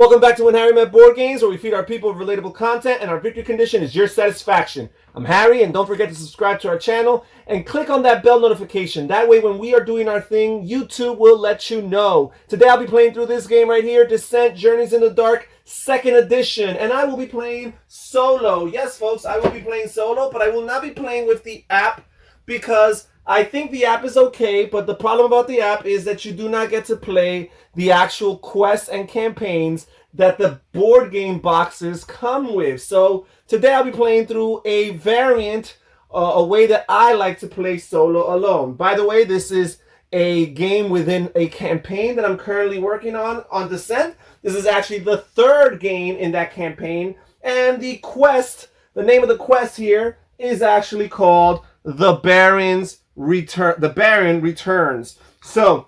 Welcome back to When Harry Met Board Games, where we feed our people with relatable content, and our victory condition is your satisfaction. I'm Harry, and don't forget to subscribe to our channel and click on that bell notification. That way, when we are doing our thing, YouTube will let you know. Today, I'll be playing through this game right here, Descent: Journeys in the Dark, 2nd edition, and I will be playing solo. Yes, folks, I will be playing solo, but I will not be playing with the app because I think the app is okay, but the problem about the app is that you do not get to play the actual quests and campaigns that the board game boxes come with. So today I'll be playing through a variant, a way that I like to play solo alone. By the way, this is a game within a campaign that I'm currently working on Descent. This is actually the 3rd game in that campaign, and the name of the quest here is actually called The Baron Returns. So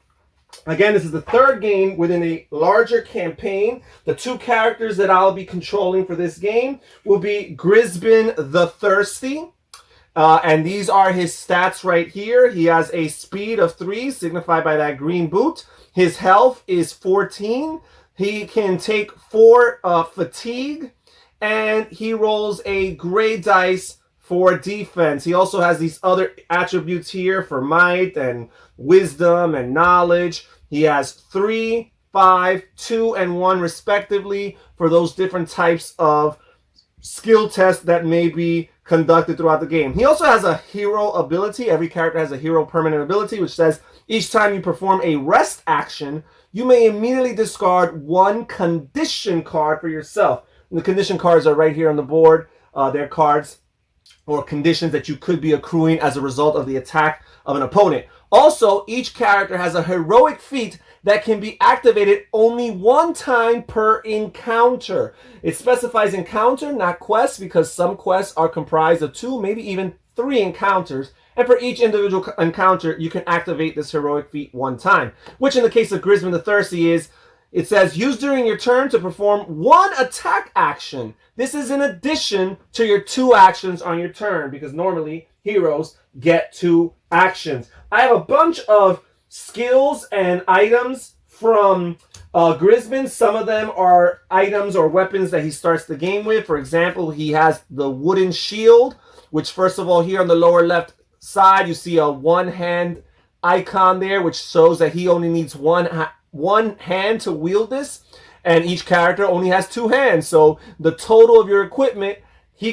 again, this is the 3rd game within a larger campaign. The 2 characters that I'll be controlling for this game will be Grisbin the Thirsty. And these are his stats right here. He has a speed of 3, signified by that green boot. His health is 14. He can take 4 fatigue. And he rolls a gray dice for defense. He also has these other attributes here for might and wisdom and knowledge. He has 3, 5, 2, and 1 respectively for those different types of skill tests that may be conducted throughout the game. He also has a hero ability. Every character has a hero permanent ability, which says each time you perform a rest action, you may immediately discard 1 condition card for yourself. And the condition cards are right here on the board. They're cards or conditions that you could be accruing as a result of the attack of an opponent. Also, each character has a heroic feat that can be activated only 1 time per encounter. It specifies encounter, not quest, because some quests are comprised of 2, maybe even 3 encounters. And for each individual encounter, you can activate this heroic feat 1 time, which in the case of Grisbin the Thirsty it says, use during your turn to perform 1 attack action. This is in addition to your 2 actions on your turn, because normally heroes get 2 actions. I have a bunch of skills and items from Grisbin. Some of them are items or weapons that he starts the game with. For example, he has the wooden shield, which first of all, here on the lower left side, you see a 1-hand icon there, which shows that he only needs one hand to wield this, and each character only has 2 hands. So the total of your equipment, he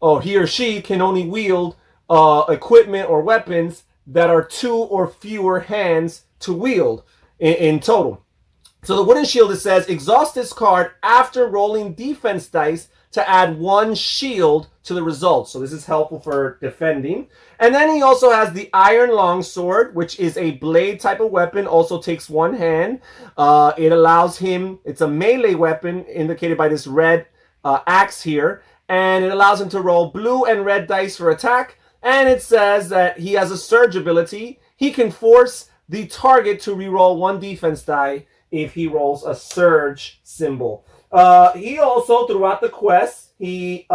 or she can only wield equipment or weapons that are 2 or fewer hands to wield in total. So the wooden shield, it says, exhaust this card after rolling defense dice to add 1 shield to the result. So this is helpful for defending. And then he also has the iron longsword, which is a blade type of weapon, also takes 1 hand. It allows him, it's a melee weapon indicated by this red axe here, and it allows him to roll blue and red dice for attack. And it says that he has a surge ability. He can force the target to reroll 1 defense die if he rolls a surge symbol. He also, throughout the quest, he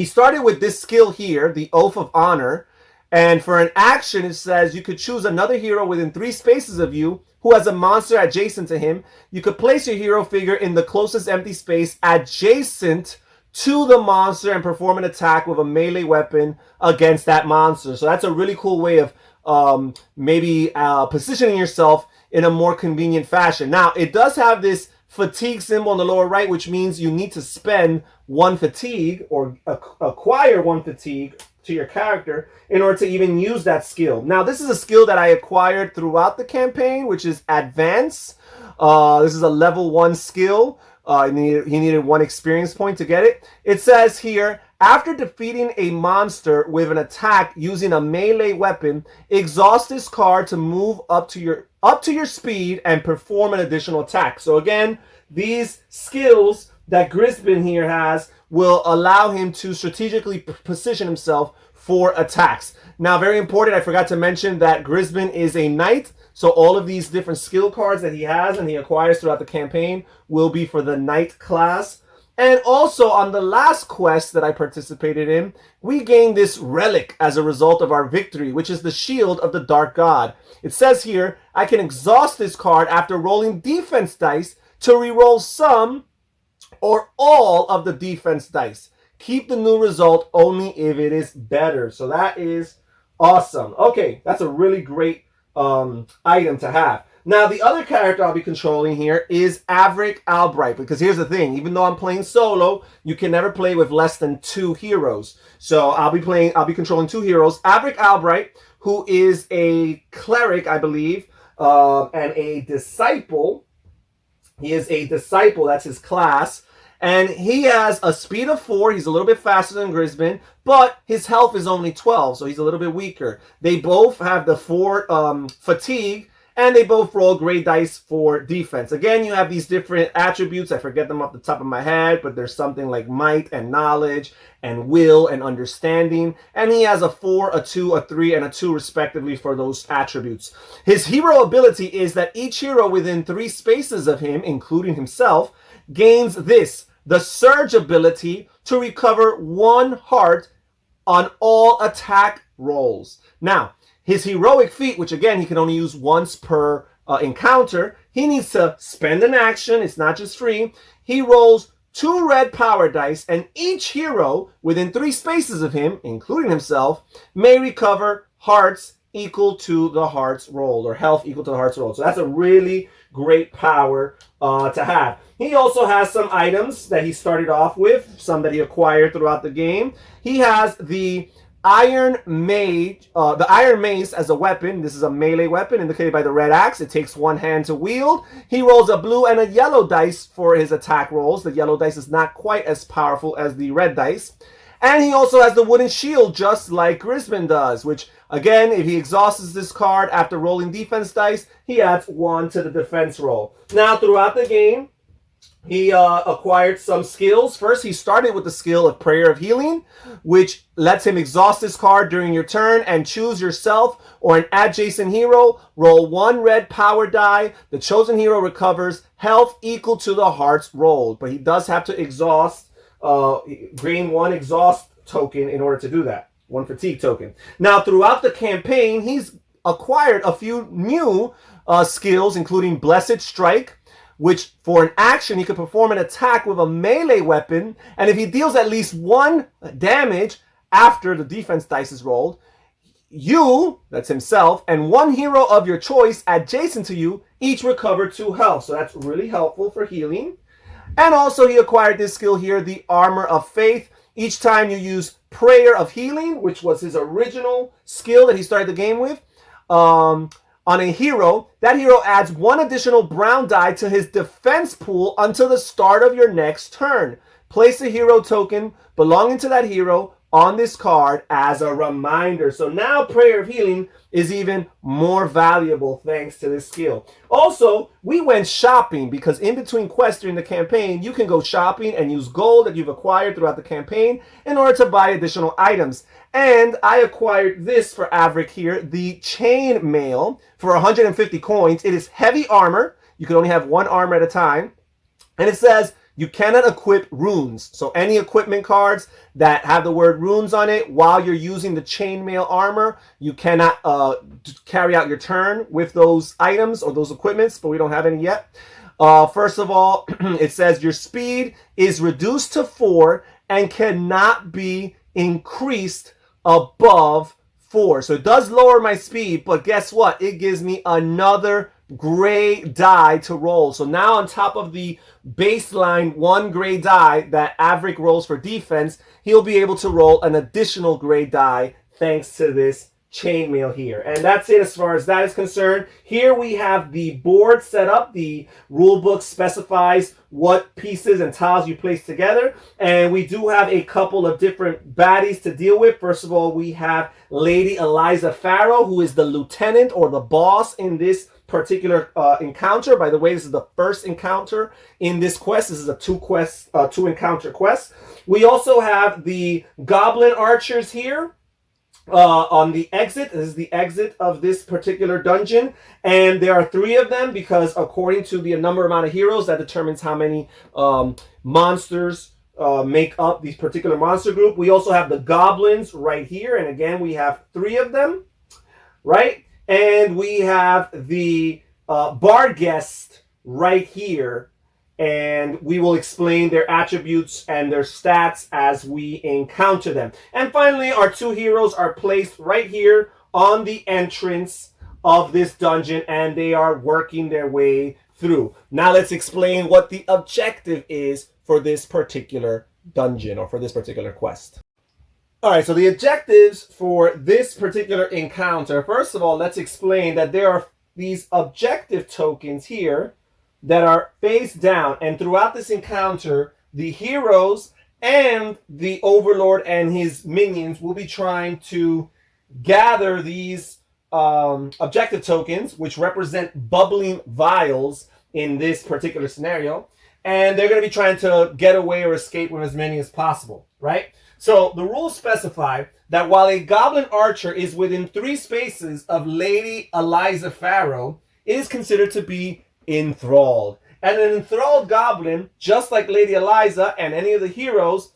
started with this skill here, the Oath of Honor. And for an action, it says you could choose another hero within 3 spaces of you who has a monster adjacent to him. You could place your hero figure in the closest empty space adjacent to the monster and perform an attack with a melee weapon against that monster. So that's a really cool way of maybe positioning yourself in a more convenient fashion. Now, it does have this fatigue symbol on the lower right, which means you need to spend 1 fatigue or acquire 1 fatigue to your character in order to even use that skill. Now, this is a skill that I acquired throughout the campaign, which is Advance. This is a level 1 skill. He needed 1 experience point to get it. It says here, after defeating a monster with an attack using a melee weapon, exhaust this card to move up to your speed and perform an additional attack. So again, these skills that Grisbin here has will allow him to strategically position himself for attacks. Now, very important, I forgot to mention that Grisbin is a knight. So all of these different skill cards that he has and he acquires throughout the campaign will be for the knight class. And also on the last quest that I participated in, we gained this relic as a result of our victory, which is the Shield of the Dark God. It says here, I can exhaust this card after rolling defense dice to reroll some or all of the defense dice. Keep the new result only if it is better. So that is awesome. Okay, that's a really great item to have. Now, the other character I'll be controlling here is Averick Albright, because here's the thing. Even though I'm playing solo, you can never play with less than 2 heroes. So I'll be controlling 2 heroes. Averick Albright, who is a cleric, I believe, and a disciple. He is a disciple, that's his class. And he has a speed of 4. He's a little bit faster than Grisbin, but his health is only 12, so he's a little bit weaker. They both have the 4 fatigue, and they both roll gray dice for defense. Again, you have these different attributes. I forget them off the top of my head, but there's something like might and knowledge and will and understanding. And he has a 4, a 2, a 3, and a 2 respectively for those attributes. His hero ability is that each hero within 3 spaces of him, including himself, gains the surge ability to recover 1 heart on all attack rolls. Now, his heroic feat, which again he can only use once per encounter, he needs to spend an action. It's not just free. He rolls 2 red power dice, and each hero within 3 spaces of him, including himself, may recover hearts equal to the hearts rolled, or health equal to the hearts rolled. So that's a really great power to have. He also has some items that he started off with, some that he acquired throughout the game. He has the Iron Mace as a weapon. This is a melee weapon indicated by the red axe. It takes 1 hand to wield. He rolls a blue and a yellow dice for his attack rolls. The yellow dice is not quite as powerful as the red dice. And he also has the wooden shield, just like Grisbin does, which, again, if he exhausts this card after rolling defense dice, he adds 1 to the defense roll. Now, throughout the game, he acquired some skills. First, he started with the skill of Prayer of Healing, which lets him exhaust this card during your turn and choose yourself or an adjacent hero. Roll 1 red power die. The chosen hero recovers health equal to the hearts rolled. But he does have to exhaust, gain 1 exhaust token in order to do that. 1 fatigue token. Now, throughout the campaign, he's acquired a few new skills, including Blessed Strike, which for an action, he could perform an attack with a melee weapon, and if he deals at least 1 damage after the defense dice is rolled, you, that's himself, and 1 hero of your choice adjacent to you each recover 2 health. So that's really helpful for healing. And also he acquired this skill here, the Armor of Faith. Each time you use Prayer of Healing, which was his original skill that he started the game with, on a hero, that hero adds 1 additional brown die to his defense pool until the start of your next turn. Place a hero token belonging to that hero on this card as a reminder. So now Prayer of Healing is even more valuable thanks to this skill. Also, we went shopping because in between quests during the campaign, you can go shopping and use gold that you've acquired throughout the campaign in order to buy additional items. And I acquired this for Averick here, the Chain Mail for 150 coins. It is heavy armor. You can only have 1 armor at a time. And it says you cannot equip runes. So any equipment cards that have the word runes on it while you're using the chainmail armor, you cannot carry out your turn with those items or those equipments, but we don't have any yet. First of all, it says your speed is reduced to 4 and cannot be increased above 4. So it does lower my speed, but guess what? It gives me another gray die to roll. So now on top of the baseline 1 gray die that Averick rolls for defense, he'll be able to roll an additional gray die thanks to this chainmail here. And that's it as far as that is concerned. Here we have the board set up. The rule book specifies what pieces and tiles you place together. And we do have a couple of different baddies to deal with. First of all, we have Lady Eliza Farrow, who is the lieutenant or the boss in this particular encounter. By the way, this is the first encounter in this quest. This is a 2 encounter quest. We also have the Goblin Archers here on the exit. This is the exit of this particular dungeon, and there are 3 of them because according to the amount of heroes, that determines how many monsters make up this particular monster group. We also have the Goblins right here, and again we have 3 of them, right? And we have the Barghest right here. and we will explain their attributes and their stats as we encounter them. And finally, our two heroes are placed right here on the entrance of this dungeon, and they are working their way through. Now let's explain what the objective is for this particular dungeon or for this particular quest. All right, so the objectives for this particular encounter, first of all, let's explain that there are these objective tokens here that are face down, and throughout this encounter, the heroes and the Overlord and his minions will be trying to gather these objective tokens, which represent bubbling vials in this particular scenario, and they're going to be trying to get away or escape with as many as possible, right? So the rules specify that while a Goblin Archer is within 3 spaces of Lady Eliza Pharaoh, it is considered to be enthralled. And an enthralled goblin, just like Lady Eliza and any of the heroes,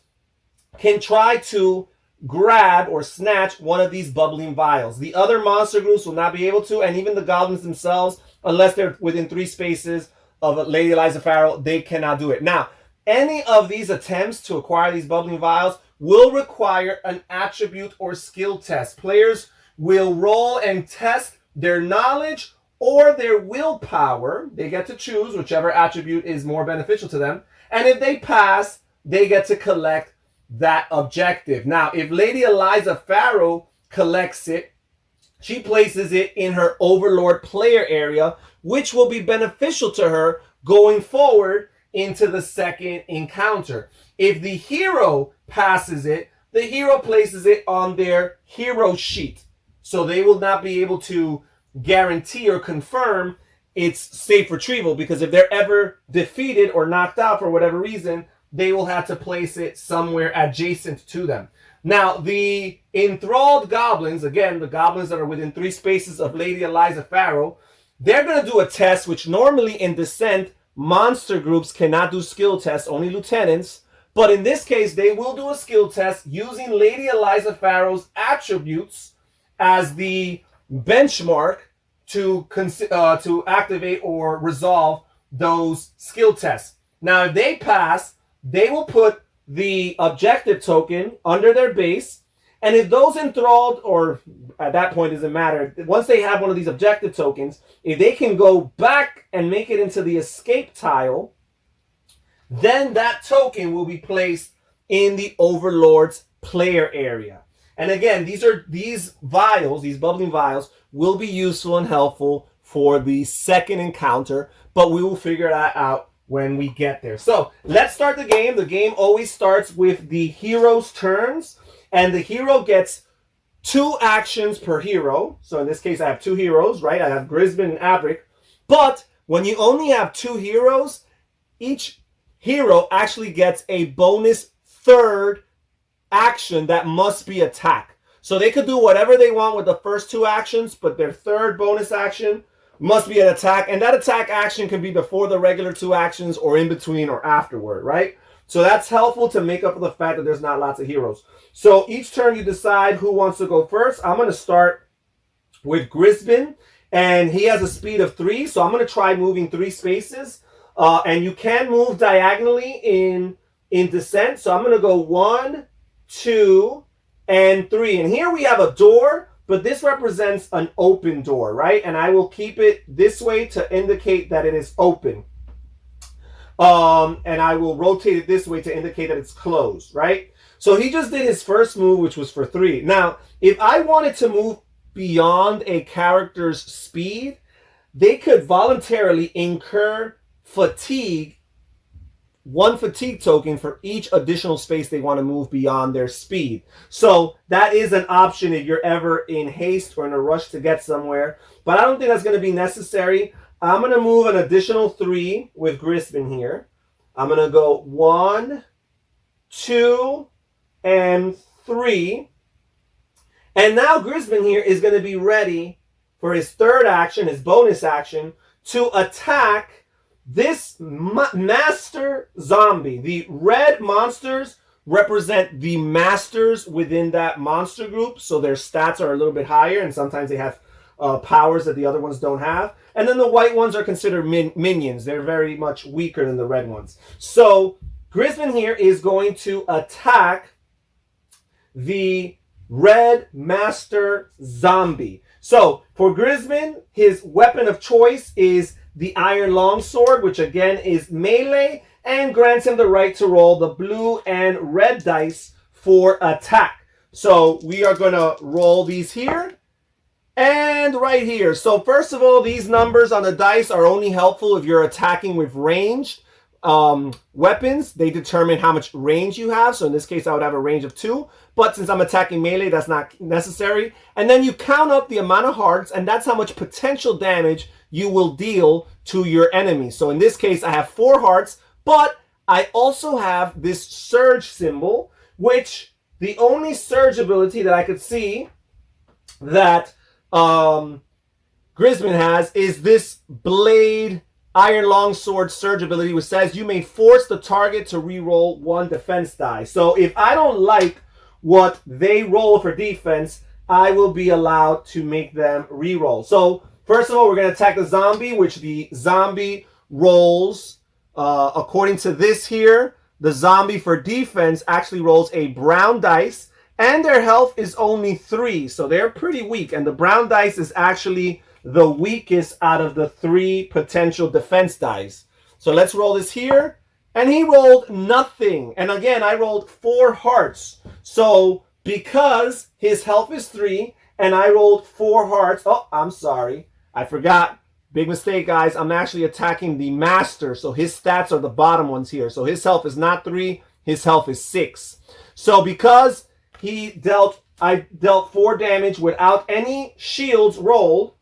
can try to grab or snatch one of these bubbling vials. The other monster groups will not be able to, and even the goblins themselves, unless they're within 3 spaces of Lady Eliza Pharaoh, they cannot do it. Now, any of these attempts to acquire these bubbling vials will require an attribute or skill test. Players will roll and test their knowledge or their willpower. They get to choose whichever attribute is more beneficial to them. And if they pass, they get to collect that objective. Now, if Lady Eliza Pharaoh collects it, she places it in her Overlord player area, which will be beneficial to her going forward into the second encounter. If the hero passes it, the hero places it on their hero sheet. So they will not be able to guarantee or confirm its safe retrieval, because if they're ever defeated or knocked out for whatever reason, they will have to place it somewhere adjacent to them. Now, the enthralled goblins, again, the goblins that are within 3 spaces of Lady Eliza Pharaoh, they're going to do a test, which normally in Descent, monster groups cannot do skill tests, only lieutenants. But in this case, they will do a skill test using Lady Eliza Pharaoh's attributes as the benchmark to activate or resolve those skill tests. Now, if they pass, they will put the objective token under their base. And if those enthralled, or at that point doesn't matter, once they have one of these objective tokens, if they can go back and make it into the escape tile, then that token will be placed in the Overlord's player area. And again, these vials, these bubbling vials, will be useful and helpful for the second encounter, but we will figure that out when we get there. So let's start the game. The game always starts with the hero's turns, and the hero gets 2 actions per hero. So in this case, I have 2 heroes, right? I have Grisbin and Avric. But when you only have 2 heroes, each hero actually gets a bonus 3rd action that must be attack. So they could do whatever they want with the first 2 actions, but their 3rd bonus action must be an attack. And that attack action can be before the regular 2 actions or in between or afterward, right? So that's helpful to make up for the fact that there's not lots of heroes. So each turn you decide who wants to go first. I'm going to start with Grisbin, and he has a speed of 3. So I'm going to try moving 3 spaces. And you can move diagonally in Descent. So I'm going to go 1, 2, and 3. And here we have a door, but this represents an open door, right? And I will keep it this way to indicate that it is open. And I will rotate it this way to indicate that it's closed, right? So he just did his first move, which was for 3. Now, if I wanted to move beyond a character's speed, they could voluntarily incur fatigue, 1 fatigue token for each additional space they want to move beyond their speed. So that is an option if you're ever in haste or in a rush to get somewhere. But I don't think that's going to be necessary. I'm going to move an additional 3 with Grisbin here. I'm going to go 1, 2, and 3. And now Grisbin here is going to be ready for his 3rd action, his bonus action, to attack this master zombie. The red monsters represent the masters within that monster group, so their stats are a little bit higher, and sometimes they have powers that the other ones don't have. And then the white ones are considered minions. They're very much weaker than the red ones. So Grisbin here is going to attack the red master zombie. So for Grisbin, his weapon of choice is the iron longsword, which again is melee and grants him the right to roll the blue and red dice for attack. So we are going to roll these here and right here. So first of all, these numbers on the dice are only helpful if you're attacking with ranged weapons. They determine how much range you have. So in this case, I would have a range of 2. But since I'm attacking melee, that's not necessary. And then you count up the amount of hearts, and that's how much potential damage you will deal to your enemy. So in this case, I have 4 hearts, but I also have this surge symbol, which the only surge ability that I could see that Grisbin has is this blade iron longsword surge ability, which says you may force the target to re-roll 1 defense die. So if I don't like what they roll for defense, I will be allowed to make them re-roll. So first of all, we're going to attack the zombie, which the zombie rolls, according to this here, the zombie for defense actually rolls a brown dice, and their health is only 3, so they're pretty weak, and the brown dice is actually the weakest out of the 3 potential defense dice. So let's roll this here, and he rolled nothing. And again, I rolled 4 hearts. So because his health is 3, and I rolled 4 hearts, oh, I'm sorry, I forgot. Big mistake, guys. I'm actually attacking the master, so his stats are the bottom ones here. So his health is not 3, his health is 6. So because I dealt 4 damage without any shields rolled,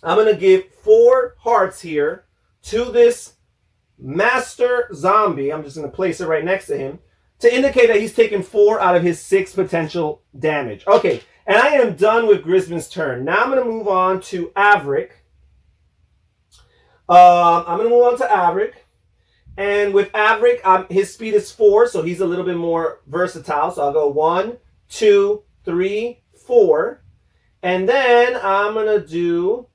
I'm going to give 4 hearts here to this master zombie. I'm just going to place it right next to him to indicate that he's taken 4 out of his 6 potential damage. Okay, and I am done with Grisbin's turn. Now I'm going to move on to Avric. And with Avric, his speed is 4, so he's a little bit more versatile. So I'll go 1, 2, 3, 4. And then I'm going to do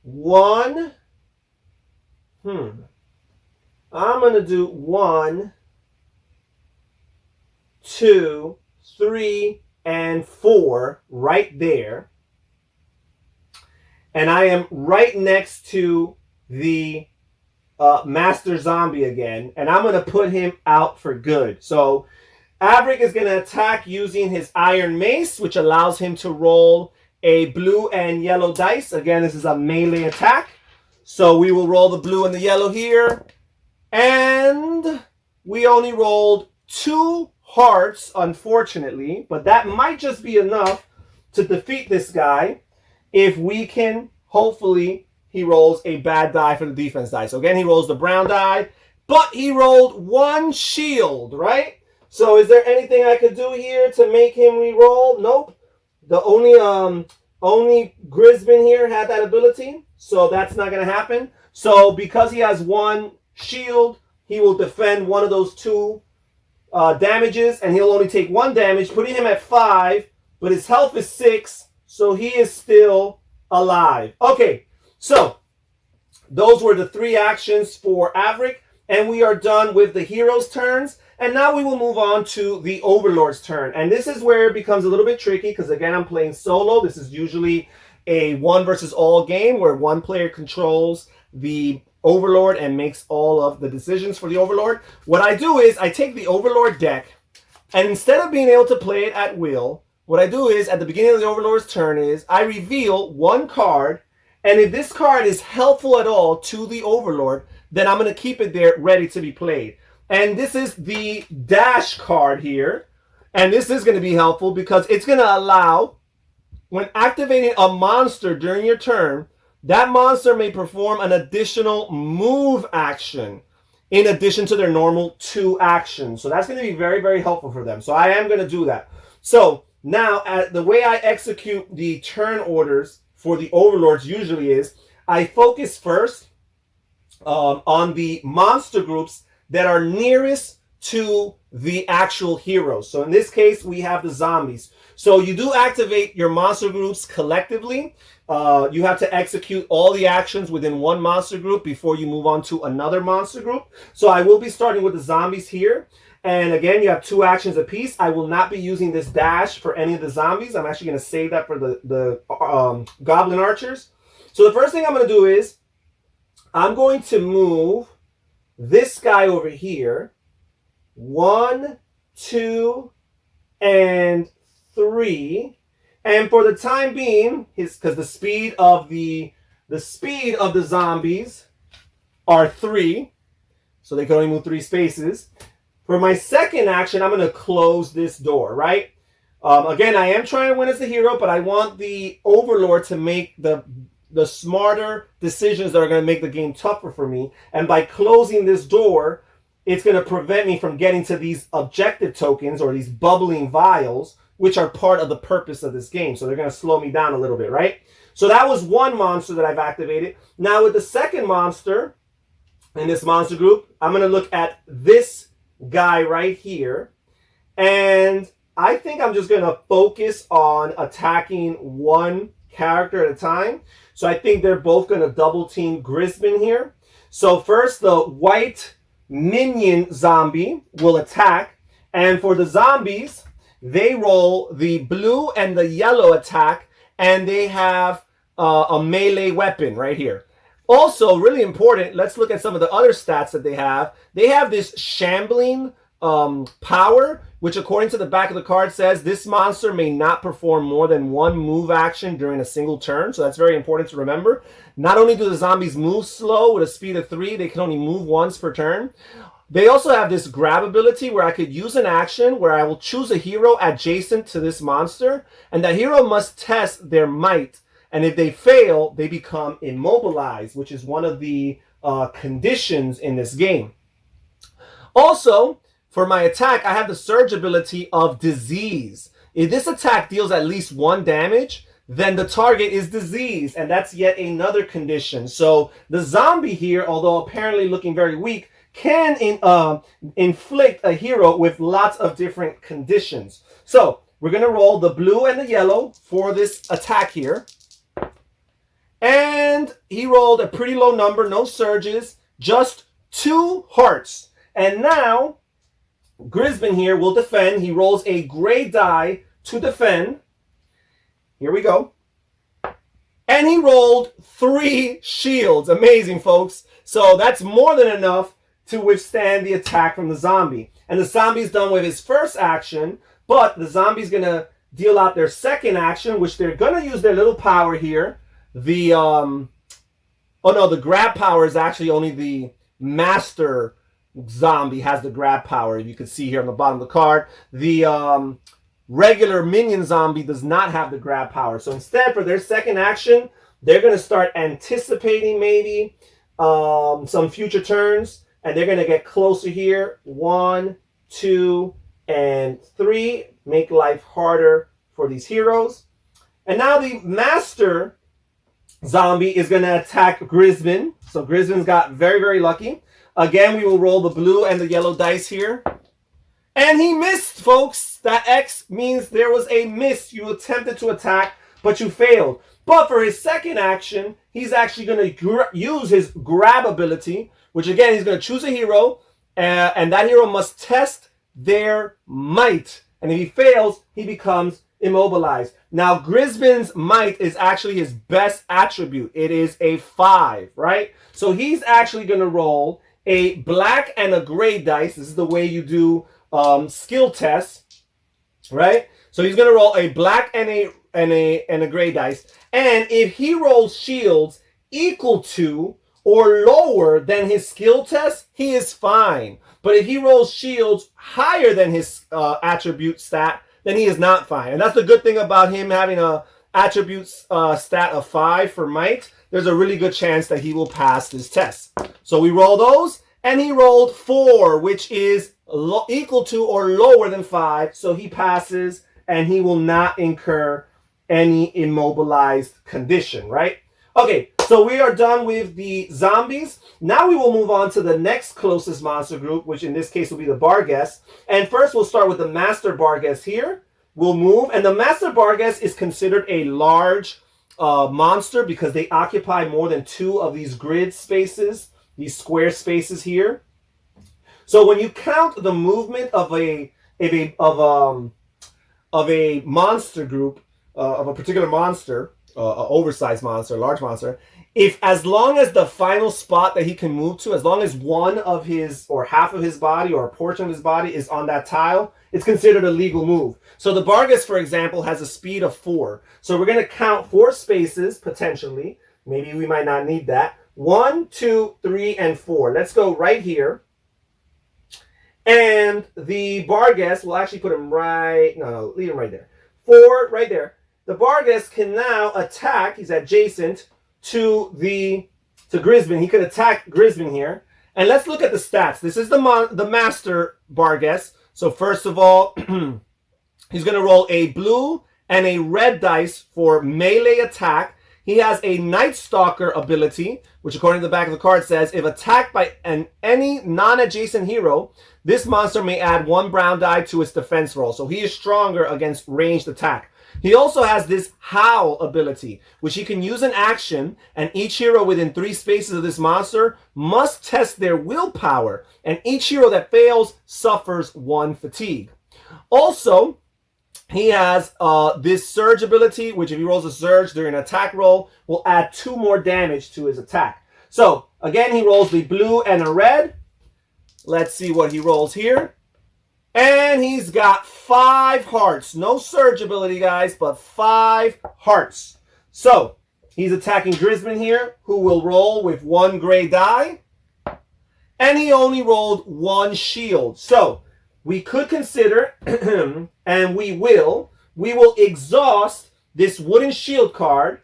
1. I'm going to do 1, 2, 3, and 4 right there. And I am right next to the master zombie again. And I'm going to put him out for good. So Avric is going to attack using his iron mace, which allows him to roll a blue and yellow dice. Again, this is a melee attack. So we will roll the blue and the yellow here. And we only rolled 2 hearts, unfortunately. But that might just be enough to defeat this guy if we can, hopefully, he rolls a bad die for the defense die. So again, he rolls the brown die. But he rolled 1 shield, right? So is there anything I could do here to make him re-roll? Nope. The only Grisbin here had that ability, so that's not going to happen. So because he has 1 shield, he will defend one of those 2 damages, and he'll only take 1 damage, putting him at 5, but his health is 6, so he is still alive. Okay, so those were the 3 actions for Avric, and we are done with the heroes' turns. And now we will move on to the Overlord's turn. And this is where it becomes a little bit tricky because, again, I'm playing solo. This is usually a 1 versus all game where one player controls the Overlord and makes all of the decisions for the Overlord. What I do is I take the Overlord deck, and instead of being able to play it at will, what I do is at the beginning of the Overlord's turn is I reveal 1 card, and if this card is helpful at all to the Overlord, then I'm going to keep it there ready to be played. And this is the dash card here. And this is going to be helpful because it's going to allow, when activating a monster during your turn, that monster may perform an additional move action in addition to their normal 2 actions. So that's going to be very, very helpful for them. So I am going to do that. So now, the way I execute the turn orders for the Overlords usually is I focus first on the monster groups that are nearest to the actual heroes. So in this case, we have the zombies. So you do activate your monster groups collectively. You have to execute all the actions within one monster group before you move on to another monster group. So I will be starting with the zombies here. And again, you have 2 actions apiece. I will not be using this dash for any of the zombies. I'm actually going to save that for the Goblin Archers. So the first thing I'm going to do is I'm going to move this guy over here. 1, 2, and 3. And for the time being, because the speed of the zombies are 3, so they can only move 3 spaces. For my second action, I'm going to close this door, right? Again, I am trying to win as the hero, but I want the Overlord to make the smarter decisions that are going to make the game tougher for me. And by closing this door, it's going to prevent me from getting to these objective tokens or these bubbling vials, which are part of the purpose of this game. So they're going to slow me down a little bit, right? So that was one monster that I've activated. Now with the second monster in this monster group, I'm going to look at this guy right here. And I think I'm just going to focus on attacking one character at a time. So I think they're both going to double team Grisbin here. So first, the white minion zombie will attack. And for the zombies, they roll the blue and the yellow attack. And they have a melee weapon right here. Also, really important, let's look at some of the other stats that they have. They have this shambling power, which according to the back of the card says this monster may not perform more than 1 move action during a single turn. So that's very important to remember. Not only do the zombies move slow with a speed of 3, they can only move once per turn. They also have this grab ability where I could use an action where I will choose a hero adjacent to this monster, and that hero must test their might. And if they fail, they become immobilized, which is one of the conditions in this game. Also, for my attack, I have the surge ability of disease. If this attack deals at least 1 damage, then the target is diseased, and that's yet another condition. So the zombie here, although apparently looking very weak, can inflict a hero with lots of different conditions. So we're going to roll the blue and the yellow for this attack here. And he rolled a pretty low number, no surges, just 2 hearts. And now, Grisbin here will defend. He rolls a gray die to defend. Here we go. And he rolled 3 shields. Amazing, folks. So that's more than enough to withstand the attack from the zombie. And the zombie's done with his first action, but the zombie's going to deal out their second action, which they're going to use their little power here. The grab power is actually only the master zombie has the grab power. You can see here on the bottom of the card. The regular minion zombie does not have the grab power. So instead, for their second action, they're going to start anticipating maybe some future turns, and they're going to get closer here. 1, 2, and 3. Make life harder for these heroes. And now the master zombie is going to attack Grisbin. So Grisbin's got very, very lucky. Again, we will roll the blue and the yellow dice here. And he missed, folks. That X means there was a miss. You attempted to attack, but you failed. But for his second action, he's actually going to use his grab ability, which again, he's going to choose a hero, and that hero must test their might. And if he fails, he becomes immobilized. Now, Grisbin's might is actually his best attribute. It is a 5, right? So he's actually going to roll a black and a gray dice. This is the way you do skill tests, right? So he's going to roll a black and a gray dice. And if he rolls shields equal to or lower than his skill test, he is fine. But if he rolls shields higher than his attribute stat, then he is not fine. And that's the good thing about him having a attribute stat of 5 for might. There's a really good chance that he will pass this test. So we roll those, and he rolled 4, which is equal to or lower than 5. So he passes, and he will not incur any immobilized condition, right? Okay, So we are done with the zombies. Now we will move on to the next closest monster group, which in this case will be the Barghest. And first we'll start with the Master Barghest here. We'll move, and the Master Barghest is considered a large monster because they occupy more than 2 of these grid spaces, these square spaces here. So when you count the movement of a monster group, of a particular monster, an oversized monster, a large monster, if as long as the final spot that he can move to, as long as one of his or half of his body or a portion of his body is on that tile, it's considered a legal move. So the Barghest, for example, has a speed of 4. So we're going to count 4 spaces potentially. Maybe we might not need that. 1, 2, 3, and 4. Let's go right here. And the Barghest, we'll actually put him right, no, leave him right there. 4 right there. The Barghest can now attack, he's adjacent to Grisbin. He could attack Grisbin here. And let's look at the stats. This is the Master Barghest. So first of all, he's going to roll a blue and a red dice for melee attack. He has a Night Stalker ability, which according to the back of the card says, if attacked by any non-adjacent hero, this monster may add 1 brown die to its defense roll. So he is stronger against ranged attack. He also has this Howl ability, which he can use in action, and each hero within 3 spaces of this monster must test their willpower, and each hero that fails suffers 1 fatigue. Also, he has this Surge ability, which if he rolls a Surge during an attack roll, will add 2 more damage to his attack. So, again, he rolls the blue and a red. Let's see what he rolls here. And he's got 5 hearts. No Surge ability, guys, but 5 hearts. So, he's attacking Grisbin here, who will roll with 1 gray die. And he only rolled 1 shield. So, we could consider, and we will exhaust this wooden shield card,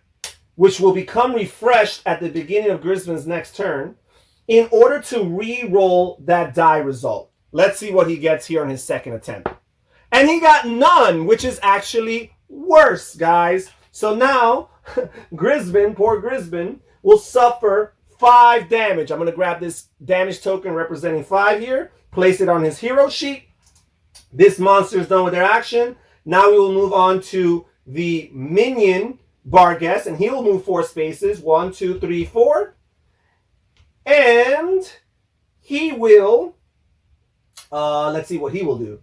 which will become refreshed at the beginning of Grisbin's next turn, in order to re-roll that die result. Let's see what he gets here on his second attempt. And he got none, which is actually worse, guys. So now, Grisbin, poor Grisbin, will suffer 5 damage. I'm going to grab this damage token representing 5 here, place it on his hero sheet. This monster is done with their action. Now we will move on to the minion Barghest, and he will move 4 spaces. 1, 2, 3, 4. And he will... let's see what he will do.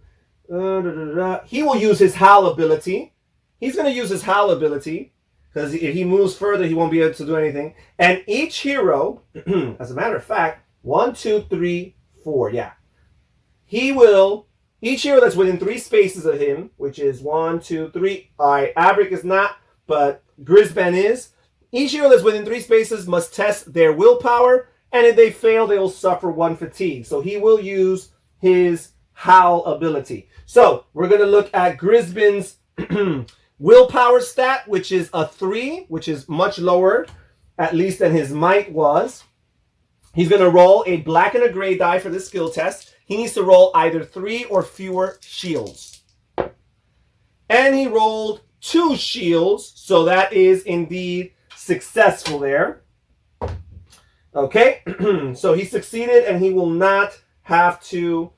He will use his Howl ability. He's going to use his Howl ability because if he moves further, he won't be able to do anything. And each hero, as a matter of fact, 1, 2, 3, 4. Yeah. He will, each hero that's within 3 spaces of him, which is 1, 2, 3. All right, Avric is not, but Grisben is. Each hero that's within 3 spaces must test their willpower. And if they fail, they will suffer 1 fatigue. So he will use his Howl ability. So we're going to look at Grisbin's willpower stat, which is a 3, which is much lower, at least than his might was. He's going to roll a black and a gray die for this skill test. He needs to roll either 3 or fewer shields. And he rolled 2 shields, so that is indeed successful there. Okay, so he succeeded, and he will not have to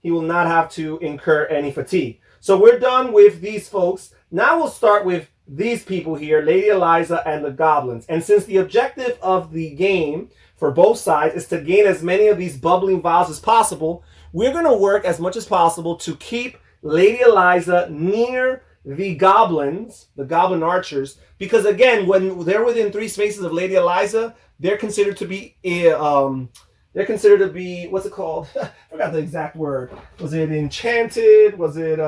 incur any fatigue. So we're done with these folks. Now we'll start with these people here, Lady Eliza and the Goblins. And since the objective of the game for both sides is to gain as many of these bubbling vials as possible, we're going to work as much as possible to keep Lady Eliza near the Goblins, the Goblin Archers, because again, when they're within 3 spaces of Lady Eliza, they're considered to be what's it called? I forgot the exact word. Was it enchanted? Was it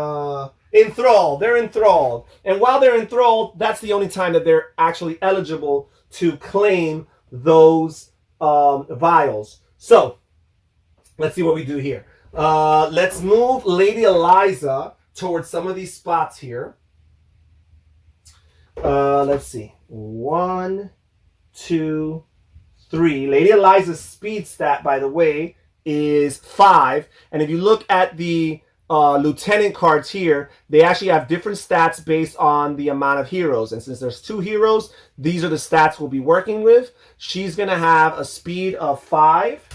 enthralled? They're enthralled. And while they're enthralled, that's the only time that they're actually eligible to claim those vials. So, let's see what we do here. Let's move Lady Eliza towards some of these spots here. Let's see. 1, 2, 3. Lady Eliza's speed stat, by the way, is 5. And if you look at the lieutenant cards here, they actually have different stats based on the amount of heroes. And since there's 2 heroes, these are the stats we'll be working with. She's going to have a speed of 5.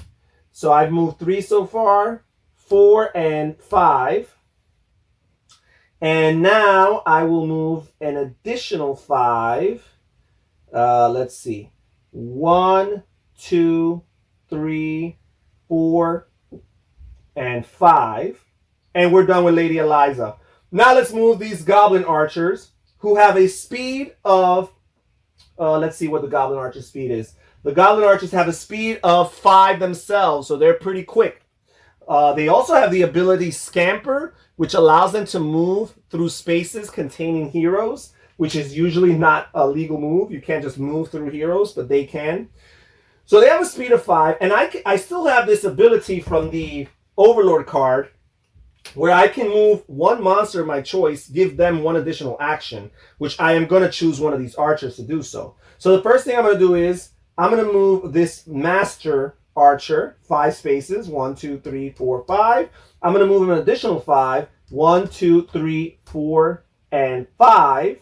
So I've moved 3 so far, 4 and 5. And now I will move an additional 5. Let's see. 1, 2, 3, 4, and 5. And we're done with Lady Eliza. Now let's move these Goblin Archers, who have a speed of... let's see what the Goblin Archer speed is. The Goblin Archers have a speed of 5 themselves, so they're pretty quick. They also have the ability Scamper, which allows them to move through spaces containing heroes, which is usually not a legal move. You can't just move through heroes, but they can. So they have a speed of 5, and I still have this ability from the Overlord card, where I can move one monster of my choice, give them 1 additional action, which I am going to choose one of these archers to do so. So the first thing I'm going to do is, I'm going to move this Master Archer 5 spaces, 1, 2, 3, 4, 5. I'm going to move him an additional 5, 1, 2, 3, 4, and 5.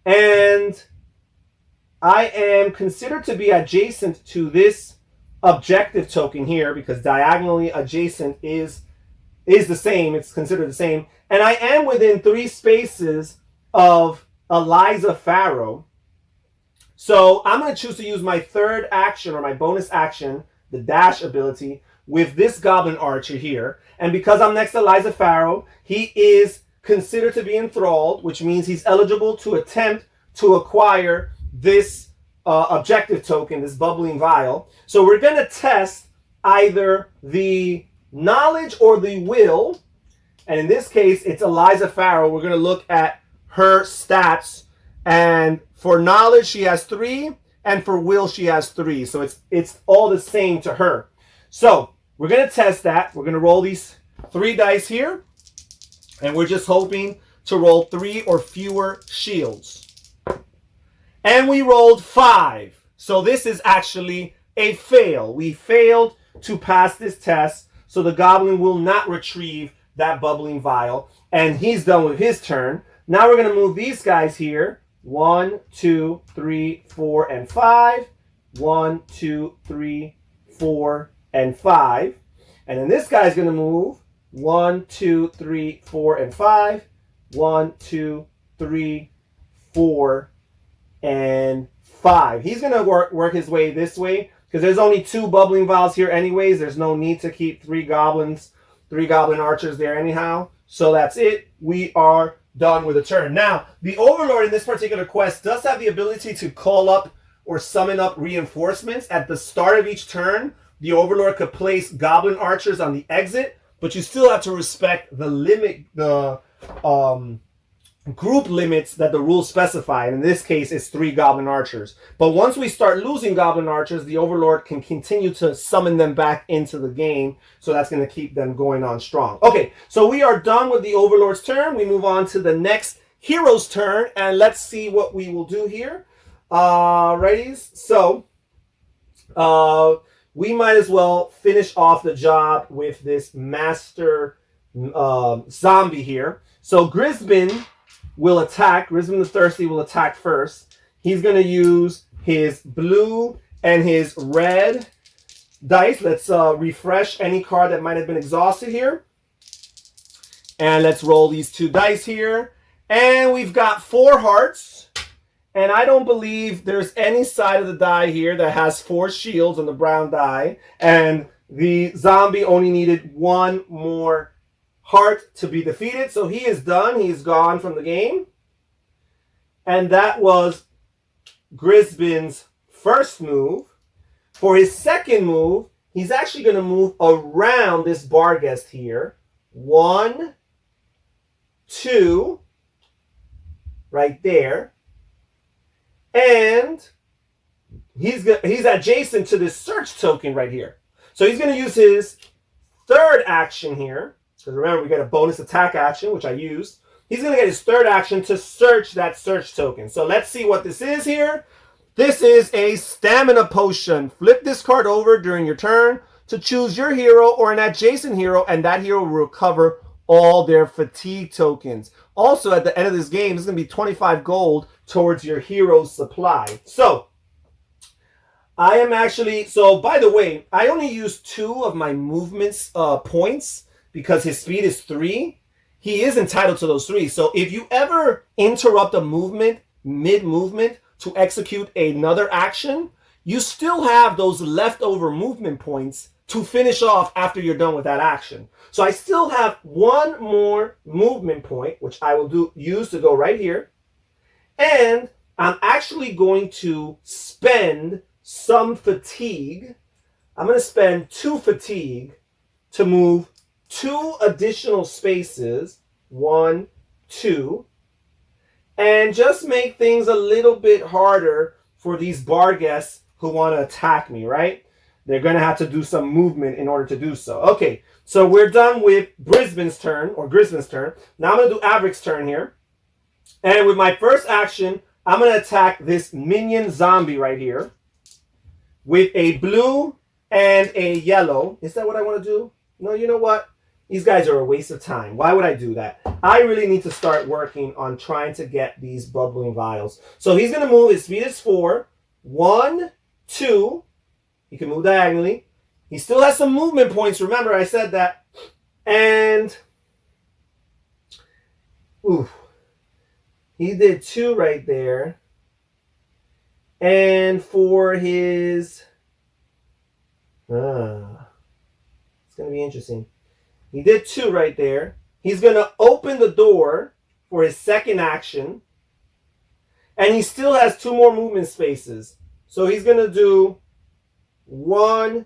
And I am considered to be adjacent to this objective token here, because diagonally adjacent is the same. It's considered the same. And I am within 3 spaces of Eliza Pharaoh. So I'm going to choose to use my third action, or my bonus action, the dash ability, with this Goblin Archer here. And because I'm next to Eliza Pharaoh, he is considered to be enthralled, which means he's eligible to attempt to acquire this objective token, this bubbling vial. So we're going to test either the knowledge or the will. And in this case, it's Eliza Pharaoh. We're going to look at her stats. And for knowledge, she has 3. And for will, she has 3. So it's all the same to her. So we're going to test that. We're going to roll these 3 dice here. And we're just hoping to roll 3 or fewer shields. And we rolled 5. So this is actually a fail. We failed to pass this test. So the goblin will not retrieve that bubbling vial. And he's done with his turn. Now we're going to move these guys here. 1, 2, 3, 4, and 5. 1, 2, 3, 4, and 5. And then this guy's going to move 1, 2, 3, 4, and 5. 1, 2, 3, 4, and 5. He's going to work his way this way, because there's only 2 bubbling vials here anyways. There's no need to keep 3 Goblin Archers there anyhow. So that's it. We are done with a turn. Now, the Overlord in this particular quest does have the ability to call up or summon up reinforcements. At the start of each turn, the Overlord could place Goblin Archers on the exit, but you still have to respect the limit, the group limits that the rules specify. And in this case, it's 3 Goblin Archers. But once we start losing Goblin Archers, the Overlord can continue to summon them back into the game. So that's going to keep them going on strong. Okay, so we are done with the Overlord's turn. We move on to the next hero's turn. And let's see what we will do here. Righties? So, we might as well finish off the job with this Master Zombie here. So Grisbin will attack. Grisbin the Thirsty will attack first. He's going to use his blue and his red dice. Let's refresh any card that might have been exhausted here. And let's roll these 2 dice here. And we've got 4 hearts. And I don't believe there's any side of the die here that has 4 shields on the brown die. And the zombie only needed 1 more heart to be defeated. So he is done. He's gone from the game. And that was Grisbin's first move. For his second move, he's actually going to move around this Barghest here. 1, 2, right there. And he's adjacent to this search token right here. So he's going to use his third action here. Because remember, we get a bonus attack action, which I used. He's going to get his third action to search that search token. So let's see what this is here. This is a stamina potion. Flip this card over during your turn. to choose your hero or an adjacent hero, and that hero will recover all their fatigue tokens. Also, at the end of this game, it's going to be 25 gold towards your hero's supply. So, I am actually... So, by the way, I only used 2 of my movements points because his speed is 3. He is entitled to those 3. So, if you ever interrupt a movement mid-movement to execute another action, you still have those leftover movement points to finish off after you're done with that action. So I still have 1 more movement point, which I will use to go right here. And I'm actually going to spend some fatigue. I'm going to spend 2 fatigue to move 2 additional spaces. 1, 2. And just make things a little bit harder for these bar guests who want to attack me, right? They're going to have to do some movement in order to do so. Okay, so we're done with Brisbane's turn, or Grisman's turn. Now I'm going to do Averick's turn here. And with my first action, I'm going to attack this minion zombie right here with a blue and a yellow. Is that what I want to do? No, you know what? These guys are a waste of time. Why would I do that? I really need to start working on trying to get these bubbling vials. So he's going to move. His speed is 4. 1, 2. He can move diagonally. He still has some movement points. Remember, I said that. And ooh, he did 2 right there. And for his... it's going to be interesting. He did 2 right there. He's going to open the door for his second action. And he still has 2 more movement spaces. So he's going to do 1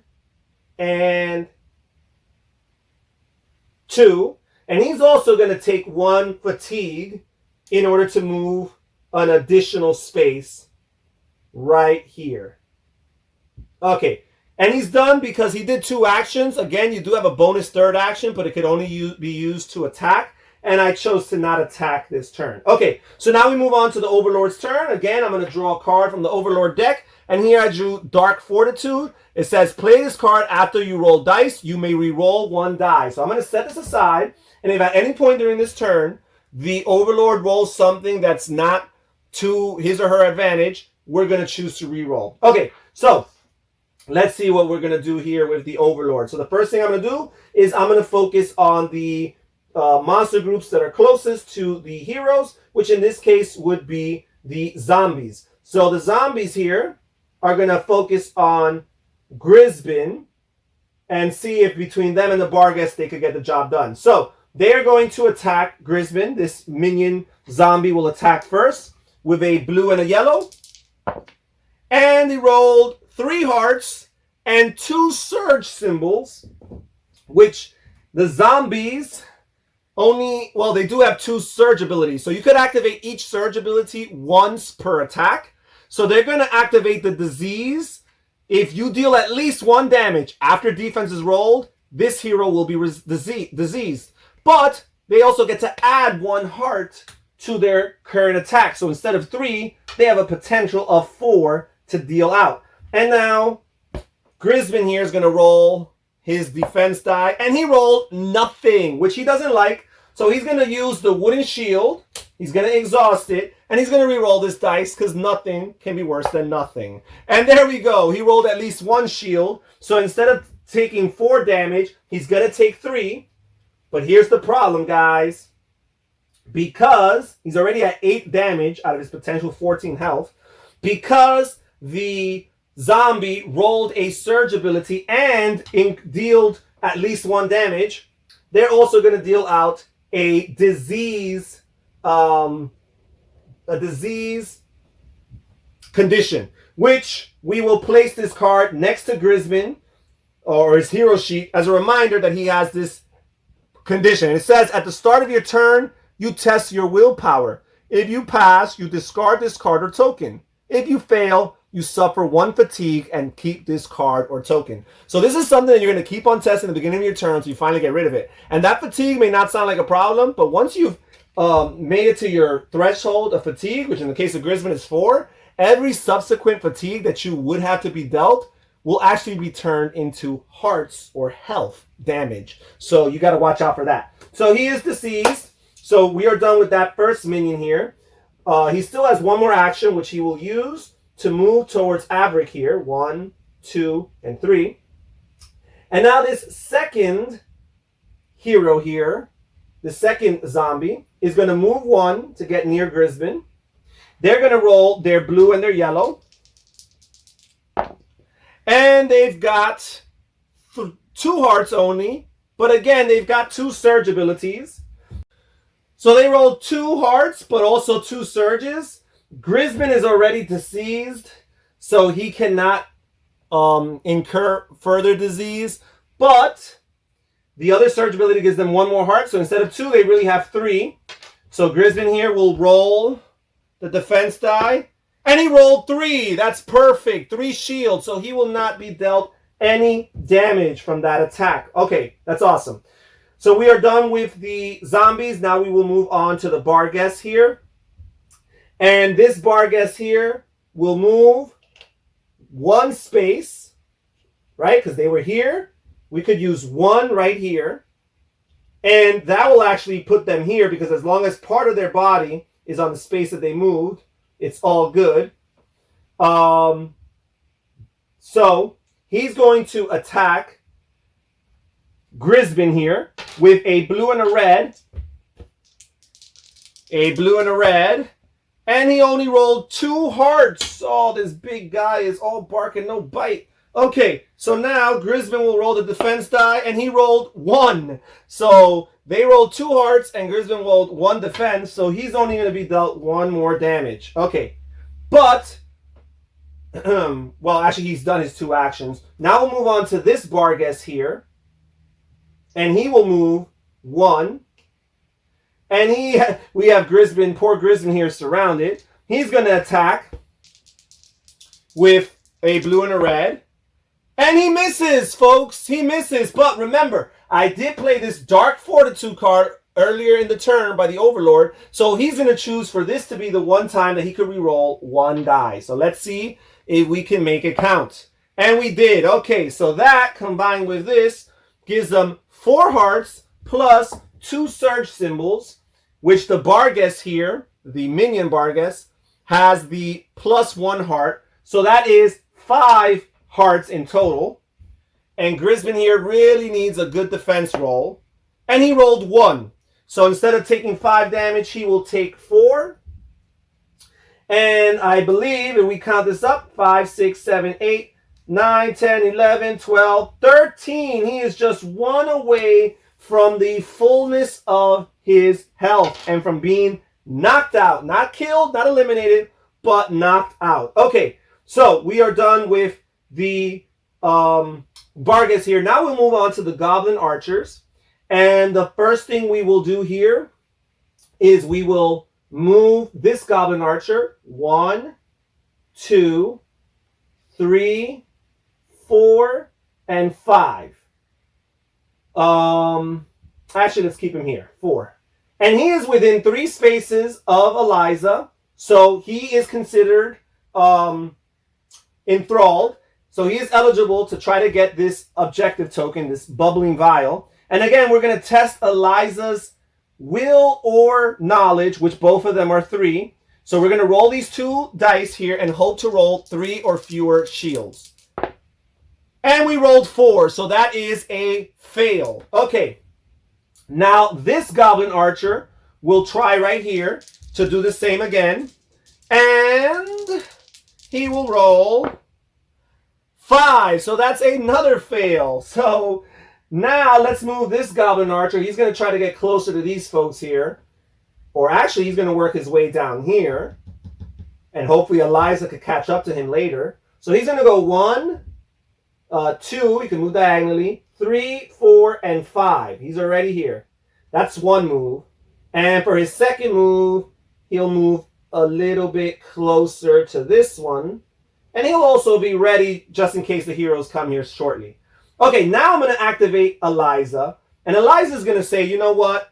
and 2. And he's also going to take 1 fatigue in order to move an additional space right here. Okay. And he's done because he did 2 actions. Again, you do have a bonus third action, but it could only be used to attack. And I chose to not attack this turn. Okay, so now we move on to the Overlord's turn. Again, I'm going to draw a card from the Overlord deck. And here I drew Dark Fortitude. It says, play this card after you roll dice. You may re-roll 1 die. So I'm going to set this aside. And if at any point during this turn, the Overlord rolls something that's not to his or her advantage, we're going to choose to re-roll. Okay, so let's see what we're going to do here with the Overlord. So the first thing I'm going to do is I'm going to focus on the monster groups that are closest to the heroes, which in this case would be the zombies. So the zombies here are going to focus on Grisbin and see if between them and the Barghest they could get the job done. So they're going to attack Grisbin. This minion zombie will attack first with a blue and a yellow. And he rolled 3 hearts and 2 surge symbols, which the zombies only, well, they do have 2 surge abilities. So you could activate each surge ability once per attack. So they're going to activate the disease. If you deal at least 1 damage after defense is rolled, this hero will be diseased. But they also get to add 1 heart to their current attack. So instead of 3, they have a potential of 4 to deal out. And now Grisbin here is going to roll his defense die. And he rolled nothing, which he doesn't like. So he's going to use the wooden shield. He's going to exhaust it. And he's going to re-roll this dice because nothing can be worse than nothing. And there we go. He rolled at least 1 shield. So instead of taking 4 damage, he's going to take 3. But here's the problem, guys. Because he's already at 8 damage out of his potential 14 health. Because the zombie rolled a surge ability and dealt at least 1 damage, they're also going to deal out a disease condition, which we will place this card next to Grisbin or his hero sheet as a reminder that he has this condition. It says at the start of your turn, you test your willpower. If you pass, you discard this card or token. If you fail, you suffer 1 fatigue and keep this card or token. So this is something that you're going to keep on testing at the beginning of your turn so you finally get rid of it. And that fatigue may not sound like a problem, but once you've made it to your threshold of fatigue, which in the case of Grisbin is 4, every subsequent fatigue that you would have to be dealt will actually be turned into hearts or health damage. So you got to watch out for that. So he is deceased. So we are done with that first minion here. He still has one more action, which he will use to move towards Averick here. 1, 2, and 3. And now this second hero here, the second zombie, is going to move 1 to get near Grisbin. They're going to roll their blue and their yellow. And they've got 2 hearts only. But again, they've got 2 surge abilities. So they rolled 2 hearts, but also 2 surges. Grisbin is already deceased, so he cannot incur further disease. But the other surge ability gives them 1 more heart. So instead of 2, they really have 3. So Grisbin here will roll the defense die. And he rolled 3. That's perfect. 3 shields. So he will not be dealt any damage from that attack. Okay, that's awesome. So we are done with the zombies. Now we will move on to the Barghest here. And this Barghest here will move 1 space, right? Because they were here. We could use 1 right here. And that will actually put them here because as long as part of their body is on the space that they moved, it's all good. So he's going to attack Grisbin here with a blue and a red. A blue and a red. And he only rolled 2 hearts. Oh, this big guy is all bark and no bite. Okay, so now Grisbin will roll the defense die, and he rolled 1. So they rolled 2 hearts, and Grisbin rolled 1 defense, so he's only going to be dealt 1 more damage. Okay, but, well, actually, he's done his 2 actions. Now we'll move on to this Barghest here, and he will move 1. And we have Grisbin, poor Grisbin here surrounded. He's going to attack with a blue and a red. And he misses, folks. He misses. But remember, I did play this Dark Fortitude card earlier in the turn by the Overlord. So he's going to choose for this to be the one time that he could reroll 1 die. So let's see if we can make it count. And we did. Okay, so that combined with this gives them 4 hearts plus 2 surge symbols, which the Barghest here, the minion Barghest, has the +1 heart. So that is 5 hearts in total. And Grisbin here really needs a good defense roll. And he rolled 1. So instead of taking 5 damage, he will take 4. And I believe, if we count this up, 5, 6, 7, 8, 9, 10, 11, 12, 13. He is just 1 away from the fullness of his health and from being knocked out. Not killed, not eliminated, but knocked out. Okay, so we are done with the Barghest here. Now we'll move on to the Goblin Archers. And the first thing we will do here is we will move this Goblin Archer 1, 2, 3, 4, and 5. Actually, let's keep him here. 4. And he is within 3 spaces of Eliza. So he is considered enthralled. So he is eligible to try to get this objective token, this bubbling vial. And again, we're going to test Eliza's will or knowledge, which both of them are 3. So we're going to roll these 2 dice here and hope to roll 3 or fewer shields. And we rolled 4, so that is a fail. Okay, now this Goblin Archer will try right here to do the same again. And he will roll 5, so that's another fail. So now let's move this Goblin Archer. He's going to try to get closer to these folks here. Or actually, he's going to work his way down here. And hopefully Eliza could catch up to him later. So he's going to go 1, 2, he can move diagonally, 3, 4, and 5. He's already here. That's 1 move. And for his second move, he'll move a little bit closer to this one. And he'll also be ready just in case the heroes come here shortly. Okay, now I'm going to activate Eliza. And Eliza's going to say, you know what?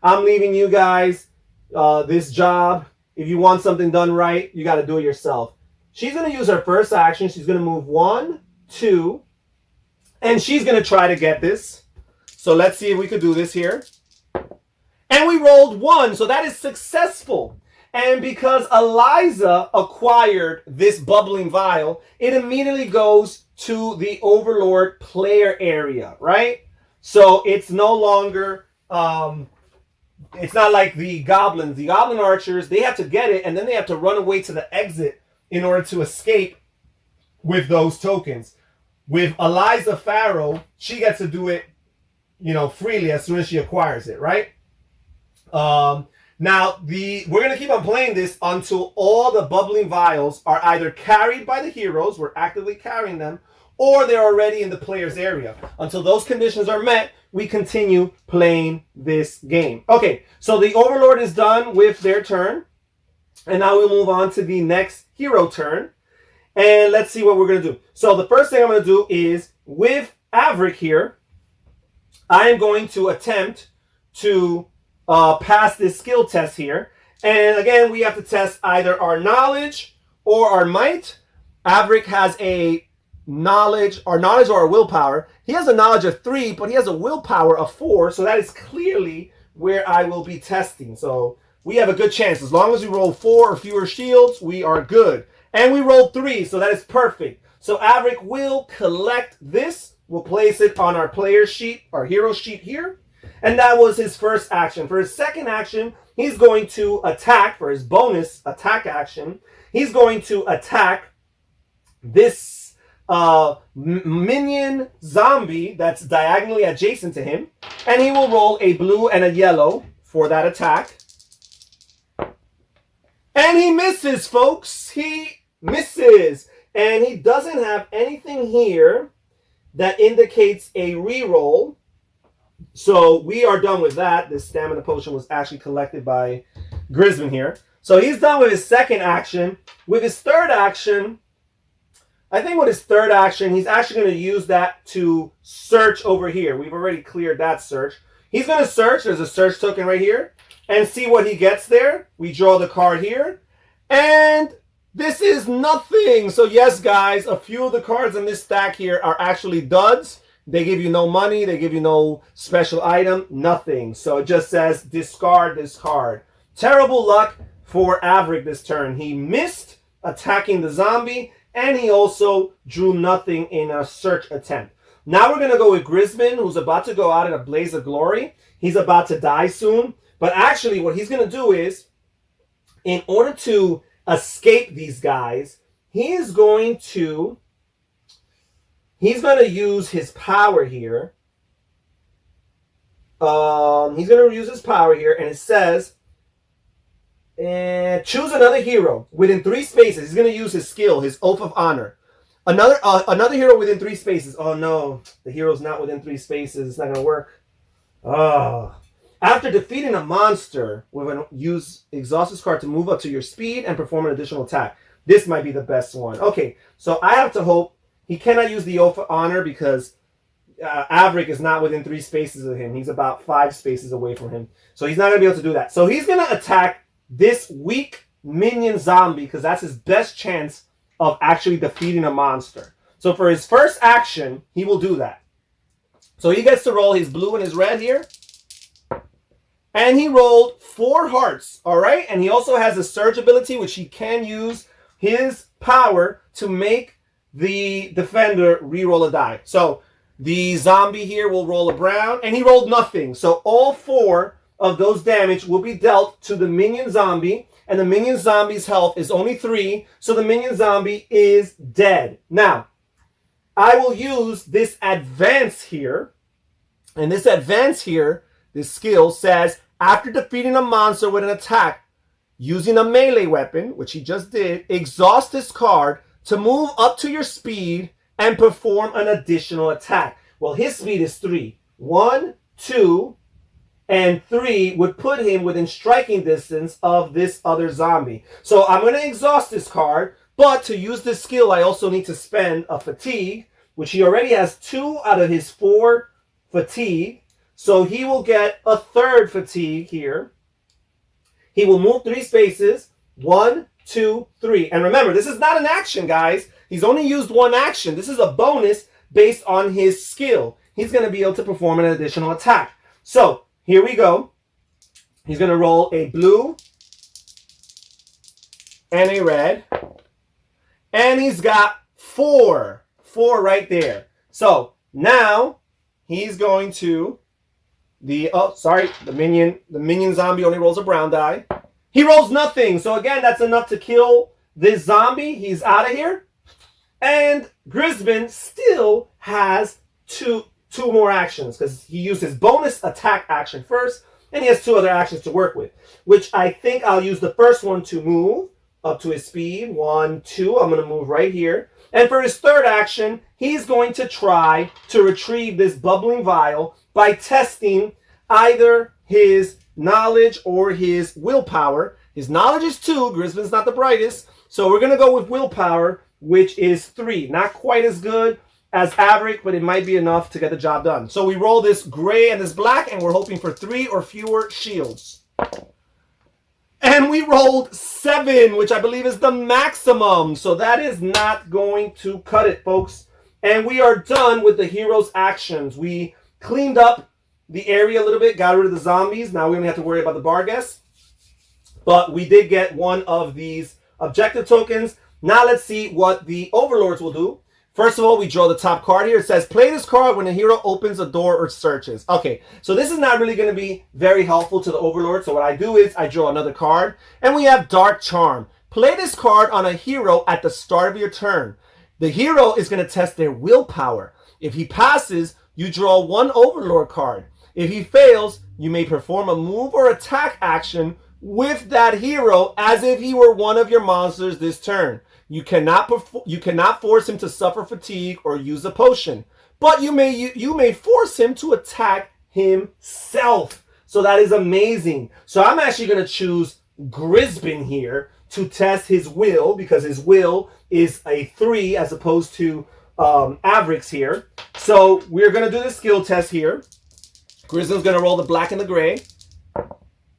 I'm leaving you guys this job. If you want something done right, you got to do it yourself. she's going to use her first action. She's going to move 1, 2, and she's going to try to get this. So let's see if we could do this here. And we rolled 1, so that is successful. And because Eliza acquired this bubbling vial, it immediately goes to the Overlord player area, right? So it's no longer, it's not like the Goblins. The Goblin Archers, they have to get it, and then they have to run away to the exit in order to escape with those tokens. With Eliza Pharaoh, she gets to do it, freely as soon as she acquires it, right? Now, we're going to keep on playing this until all the bubbling vials are either carried by the heroes, we're actively carrying them, or they're already in the player's area. Until those conditions are met, we continue playing this game. Okay, so the Overlord is done with their turn. And now we'll move on to the next hero turn. And let's see what we're going to do. So the first thing I'm going to do is, with Averick here, I am going to attempt to pass this skill test here. And again, we have to test either our knowledge or our might. Averick has a knowledge or our willpower. He has a knowledge of 3, but he has a willpower of 4. So that is clearly where I will be testing. So we have a good chance. As long as we roll 4 or fewer shields, we are good. And we rolled 3, so that is perfect. So Averick will collect this. We'll place it on our player sheet, our hero sheet here. And that was his first action. For his second action, he's going to attack. For his bonus attack action, he's going to attack this minion zombie that's diagonally adjacent to him. And he will roll a blue and a yellow for that attack. And he misses, folks. He misses. And he doesn't have anything here that indicates a reroll. So we are done with that. This stamina potion was actually collected by Grisman here. So he's done with his second action. With his third action, I think with his third action, he's actually going to use that to search over here. We've already cleared that search. He's going to search. There's a search token right here. And see what he gets there. We draw the card here. And this is nothing. So yes, guys, a few of the cards in this stack here are actually duds. They give you no money. They give you no special item. Nothing. So it just says discard this card. Terrible luck for Averick this turn. He missed attacking the zombie. And he also drew nothing in a search attempt. Now we're going to go with Grisman, who's about to go out in a blaze of glory. He's about to die soon. But actually, what he's going to do is, in order to escape these guys, he's going to use his power here. He's going to use his power here, and it says, choose another hero within 3 spaces. He's going to use his skill, his Oath of Honor. Another hero within 3 spaces. Oh no, the hero's not within 3 spaces. It's not going to work. After defeating a monster, we're going to use exhaust this card to move up to your speed and perform an additional attack. This might be the best one. Okay, so I have to hope he cannot use the Oath of Honor because Averick is not within 3 spaces of him. He's about 5 spaces away from him. So he's not going to be able to do that. So he's going to attack this weak minion zombie because that's his best chance of actually defeating a monster. So for his first action, he will do that. So he gets to roll his blue and his red here. And he rolled 4 hearts, all right? And he also has a surge ability, which he can use his power to make the defender re-roll a die. So the zombie here will roll a brown, and he rolled nothing. So all 4 of those damage will be dealt to the minion zombie, and the minion zombie's health is only 3, so the minion zombie is dead. Now, I will use this advance here, and this advance here, this skill says, after defeating a monster with an attack using a melee weapon, which he just did, exhaust this card to move up to your speed and perform an additional attack. Well, his speed is 3. 1, 2, and 3 would put him within striking distance of this other zombie. So I'm going to exhaust this card, but to use this skill, I also need to spend a fatigue, which he already has 2 out of his 4 fatigue. So he will get a 3rd fatigue here. He will move 3 spaces. 1, 2, 3. And remember, this is not an action, guys. He's only used one action. This is a bonus based on his skill. He's going to be able to perform an additional attack. So here we go. He's going to roll a blue and a red. And he's got 4. 4 right there. So now he's going to the minion zombie only rolls a brown die. He rolls nothing. So again, that's enough to kill this zombie. He's out of here. And Grisbin still has two more actions because he used his bonus attack action first, and he has 2 other actions to work with, which I think I'll use the first one to move up to his speed. 1, 2. I'm going to move right here. And for his third action, he's going to try to retrieve this bubbling vial by testing either his knowledge or his willpower. His knowledge is 2. Grisbin's not the brightest. So we're going to go with willpower, which is 3. Not quite as good as Averick, but it might be enough to get the job done. So we roll this gray and this black, and we're hoping for 3 or fewer shields. And we rolled 7, which I believe is the maximum. So that is not going to cut it, folks. And we are done with the hero's actions. We cleaned up the area a little bit, got rid of the zombies. Now we only have to worry about the bar guests. But we did get one of these objective tokens. Now let's see what the overlords will do. First of all, we draw the top card here. It says, play this card when the hero opens a door or searches. Okay, so this is not really going to be very helpful to the overlord. So what I do is I draw another card. And we have Dark Charm. Play this card on a hero at the start of your turn. The hero is going to test their willpower. If he passes, you draw 1 overlord card. If he fails, you may perform a move or attack action with that hero as if he were one of your monsters this turn. You cannot force him to suffer fatigue or use a potion, but you may force him to attack himself. So that is amazing. So I'm actually going to choose Grisbin here to test his will, because his will is a 3 as opposed to Averick's here. So we're going to do the skill test here. Grisbin's going to roll the black and the gray.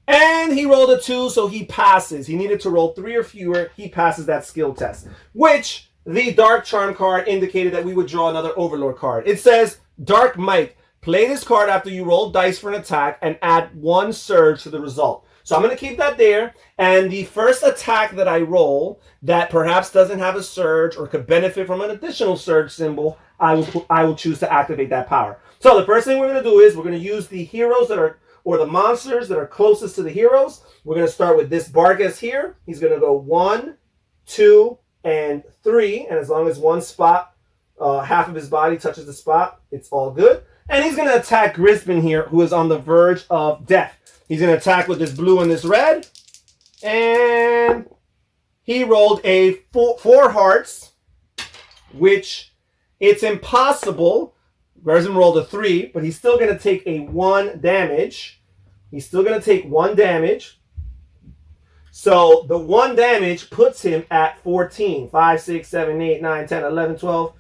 And he rolled a 2, so he passes. He needed to roll 3 or fewer. He passes that skill test, which the Dark Charm card indicated that we would draw another Overlord card. It says, Dark Might. Play this card after you roll dice for an attack and add 1 surge to the result. So I'm going to keep that there. And the first attack that I roll that perhaps doesn't have a surge or could benefit from an additional surge symbol, I will choose to activate that power. So the first thing we're going to do is we're going to use the heroes that are, or the monsters that are closest to the heroes. We're going to start with this Bargus here. He's going to go 1, 2, and 3. And as long as one spot, half of his body touches the spot, it's all good. And he's going to attack Grisbin here, who is on the verge of death. He's going to attack with this blue and this red. And he rolled a 4 hearts, which it's impossible. Grisbin rolled a 3, but he's still going to take a 1 damage. He's still going to take 1 damage. So the 1 damage puts him at 14. 5, 6, 7, 8, 9, 10, 11, 12.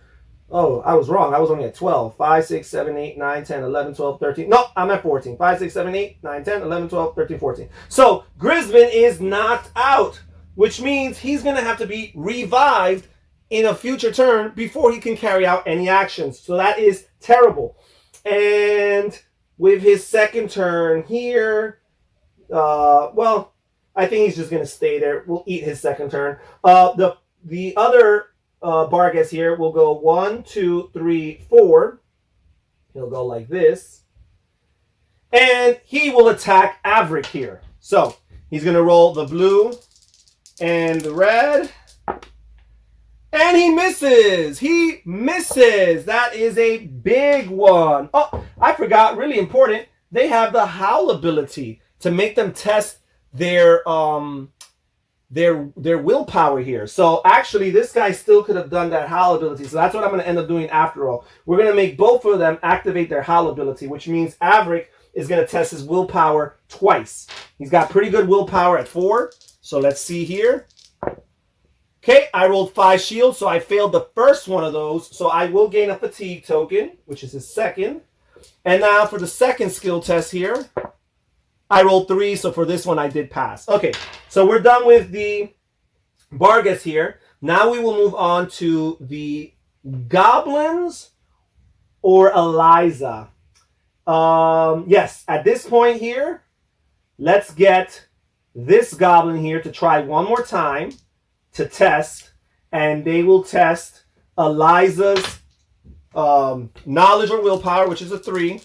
Oh, I was wrong. I was only at 12. 5, 6, 7, 8, 9, 10, 11, 12, 13. No, I'm at 14. 5, 6, 7, 8, 9, 10, 11, 12, 13, 14. So Grisbin is knocked out, which means he's going to have to be revived in a future turn before he can carry out any actions. So that is terrible. And with his second turn here, well, I think he's just going to stay there. We'll eat his second turn. The other Bargus here will go 1, 2, 3, 4. He'll go like this. And he will attack Averick here. So he's going to roll the blue and the red. And he misses. He misses. That is a big one. Oh, I forgot. Really important. They have the Howl ability to make them test their willpower here. So actually, this guy still could have done that Howl ability. So that's what I'm going to end up doing after all. We're going to make both of them activate their Howl ability, which means Averick is going to test his willpower twice. He's got pretty good willpower at 4. So let's see here. Okay, I rolled 5 shields, so I failed the first one of those. So I will gain a fatigue token, which is his second. And now for the second skill test here, I rolled 3, so for this one I did pass. Okay, so we're done with the Bargus here. Now we will move on to the Goblins or Eliza. Yes, at this point here, let's get this Goblin here to try one more time to test, and they will test Eliza's knowledge or willpower, which is a 3.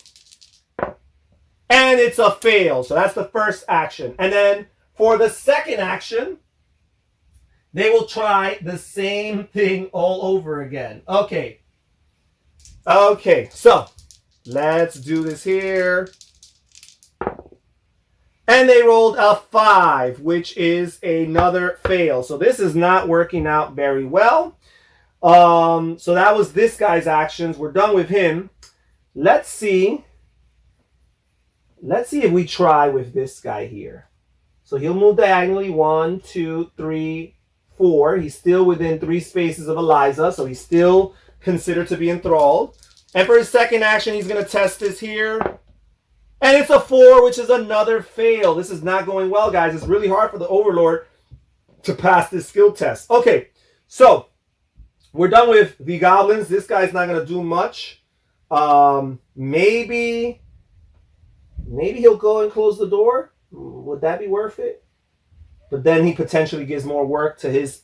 And it's a fail. So that's the first action. And then for the second action, they will try the same thing all over again. Okay. Okay, so let's do this here. And they rolled a 5, which is another fail. So this is not working out very well. So that was this guy's actions. We're done with him. Let's see if we try with this guy here. So he'll move diagonally 1, 2, 3, 4. He's still within 3 spaces of Eliza, so he's still considered to be enthralled. And for his second action, he's going to test this here. And it's a 4, which is another fail. This is not going well, guys. It's really hard for the Overlord to pass this skill test. Okay, so we're done with the Goblins. This guy's not going to do much. Maybe he'll go and close the door. Would that be worth it? But then he potentially gives more work to his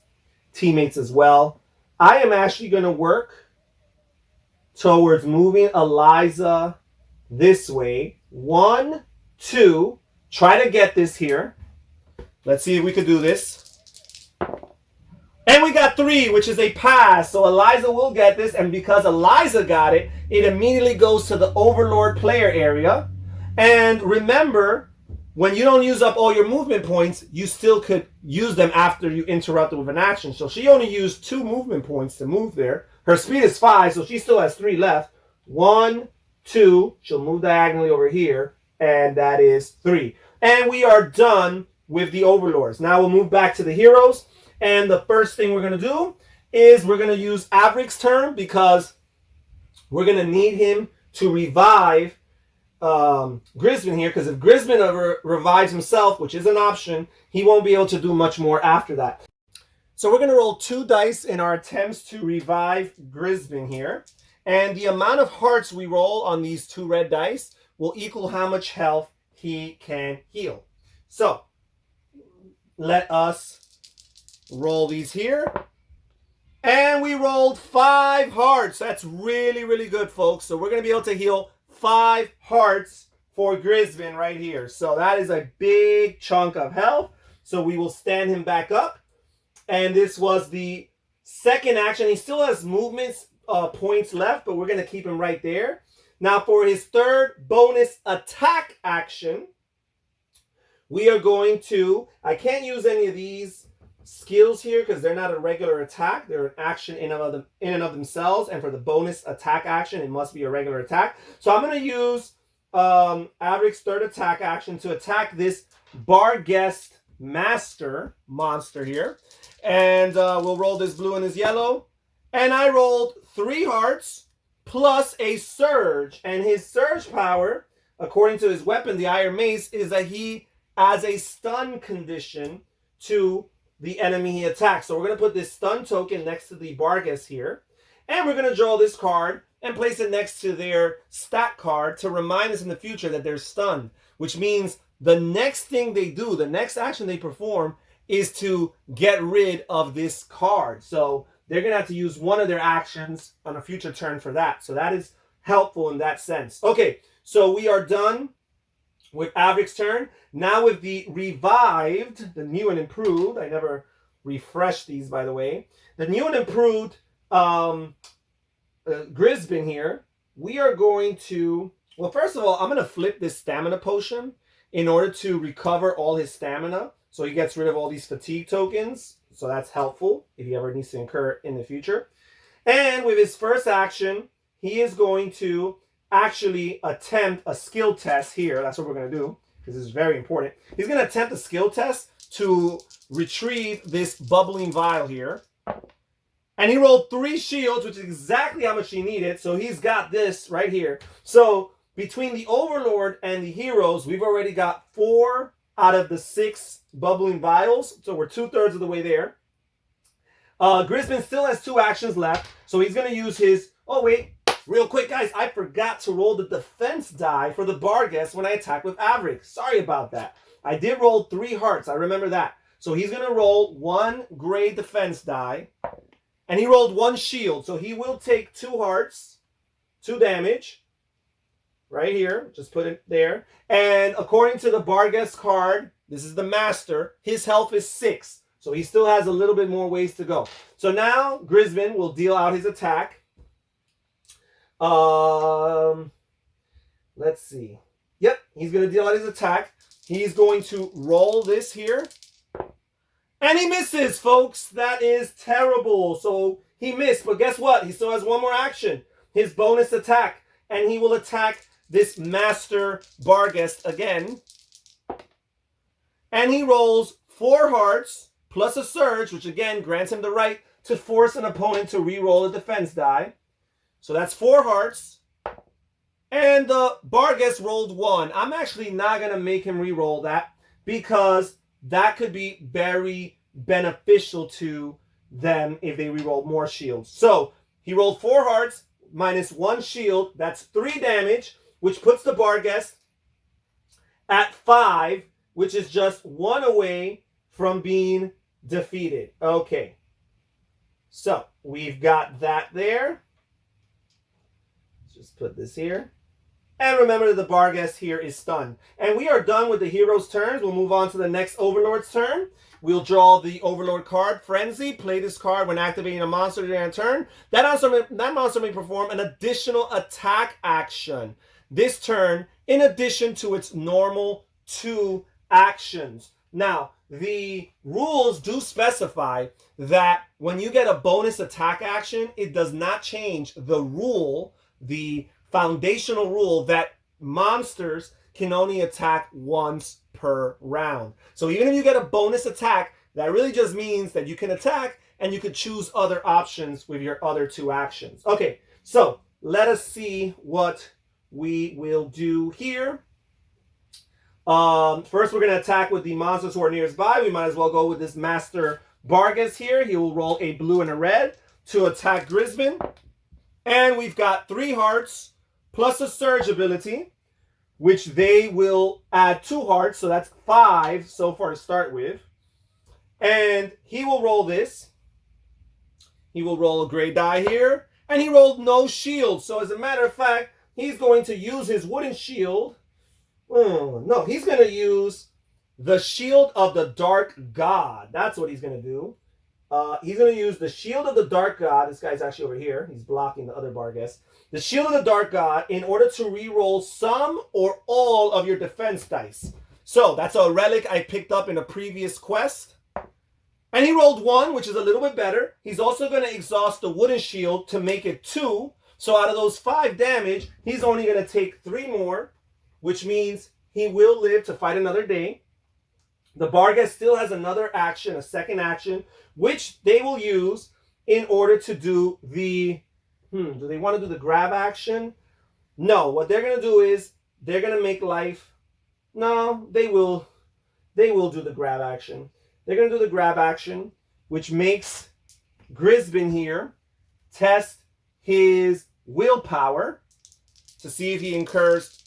teammates as well. I am actually going to work towards moving Eliza this way. 1, 2. Try to get this here. Let's see if we could do this. And we got 3, which is a pass. So Eliza will get this. And because Eliza got it, it immediately goes to the Overlord player area. And remember, when you don't use up all your movement points, you still could use them after you interrupt it with an action. So she only used 2 movement points to move there. Her speed is 5, so she still has 3 left. 1, 2. She'll move diagonally over here, and that is 3. And we are done with the Overlords. Now we'll move back to the heroes. And the first thing we're going to do is we're going to use Avric's turn because we're going to need him to revive Grisbin here, because if Grisbin ever revives himself, which is an option, he won't be able to do much more after that. So we're going to roll 2 dice in our attempts to revive Grisbin here. And the amount of hearts we roll on these 2 red dice will equal how much health he can heal. So let us roll these here. And we rolled 5 hearts. That's really, really good, folks. So we're going to be able to heal 5 hearts for Grisbin right here. So that is a big chunk of health. So we will stand him back up. And this was the second action. He still has movements points left, but we're going to keep him right there. Now for his third bonus attack action, we are going to, I can't use any of these skills here because they're not a regular attack. They're an action in and of themselves. And for the bonus attack action, it must be a regular attack. So I'm going to use Avric's third attack action to attack this Barghest Master monster here. And we'll roll this blue and this yellow. And I rolled 3 hearts plus a surge. And his surge power, according to his weapon, the Iron Mace, is that he adds a stun condition to the enemy he attacks. So we're going to put this stun token next to the Barghest here. And we're going to draw this card and place it next to their stat card to remind us in the future that they're stunned. Which means the next thing they do, the next action they perform, is to get rid of this card. So they're going to have to use one of their actions on a future turn for that. So that is helpful in that sense. Okay, so we are done with Avric's turn. Now with the revived, the new and improved, I never refreshed these, by the way. The new and improved Grisbin here, we are going to, well, first of all, I'm going to flip this stamina potion in order to recover all his stamina. So he gets rid of all these fatigue tokens. So that's helpful if he ever needs to incur in the future. And with his first action, he is going to actually attempt a skill test here. That's what we're going to do, because this is very important. He's going to attempt a skill test to retrieve this bubbling vial here. And he rolled 3 shields, which is exactly how much he needed. So he's got this right here. So between the Overlord and the heroes, we've already got 4 out of the 6 bubbling vials. So we're 2/3 of the way there. Grisbin still has 2 actions left, so he's going to use his... Oh, wait. Real quick, guys. I forgot to roll the defense die for the Barghest when I attack with Avric. Sorry about that. I did roll 3 hearts. I remember that. So he's going to roll 1 gray defense die. And he rolled 1 shield. So he will take 2 hearts, 2 damage. Right here. Just put it there. And according to the Barghest card, this is the master, his health is 6. So he still has a little bit more ways to go. So now Grisbin will deal out his attack. Let's see. Yep, he's going to deal out his attack. He's going to roll this here. And he misses, folks. That is terrible. So he missed. But guess what? He still has 1 more action. His bonus attack. And he will attack this Master Barghest again. And he rolls 4 hearts plus a surge, which again grants him the right to force an opponent to re-roll a defense die. So that's 4 hearts. And the Barghest rolled 1. I'm actually not going to make him re-roll that because that could be very beneficial to them if they re-roll more shields. So he rolled 4 hearts minus 1 shield. That's 3 damage, which puts the Barghest at 5, which is just 1 away from being defeated. Okay. So we've got that there. Just put this here. And remember that the Barghest here is stunned. And we are done with the hero's turns. We'll move on to the next Overlord's turn. We'll draw the Overlord card, Frenzy. Play this card when activating a monster during a turn. That monster may perform an additional attack action this turn in addition to its normal 2 actions. Now, the rules do specify that when you get a bonus attack action, it does not change the rule, the foundational rule that monsters can only attack once per round. So even if you get a bonus attack, that really just means that you can attack and you could choose other options with your other 2 actions. Okay, so let us see what we will do here. First, we're going to attack with the monsters who are nearest by. We might as well go with this Master Barghest here. He will roll a blue and a red to attack Grisbin. And we've got 3 hearts plus a surge ability, which they will add 2 hearts. So that's 5 so far to start with. And he will roll this. He will roll a gray die here. And he rolled no shield. So as a matter of fact, he's going to use his wooden shield. No, he's going to use the Shield of the Dark God. That's what he's going to do. He's going to use the Shield of the Dark God. This guy's actually over here. He's blocking the other Barghest. The Shield of the Dark God in order to re-roll some or all of your defense dice. So that's a relic I picked up in a previous quest. And he rolled 1, which is a little bit better. He's also going to exhaust the wooden shield to make it 2. So out of those 5 damage, he's only going to take 3 more, which means he will live to fight another day. The Barghest still has another action, a second action, which they will use in order to do the... do they want to do the grab action? No, what they're going to do is they're going to make life... No, they will do the grab action. They're going to do the grab action, which makes Grisbin here test his willpower to see if he incurs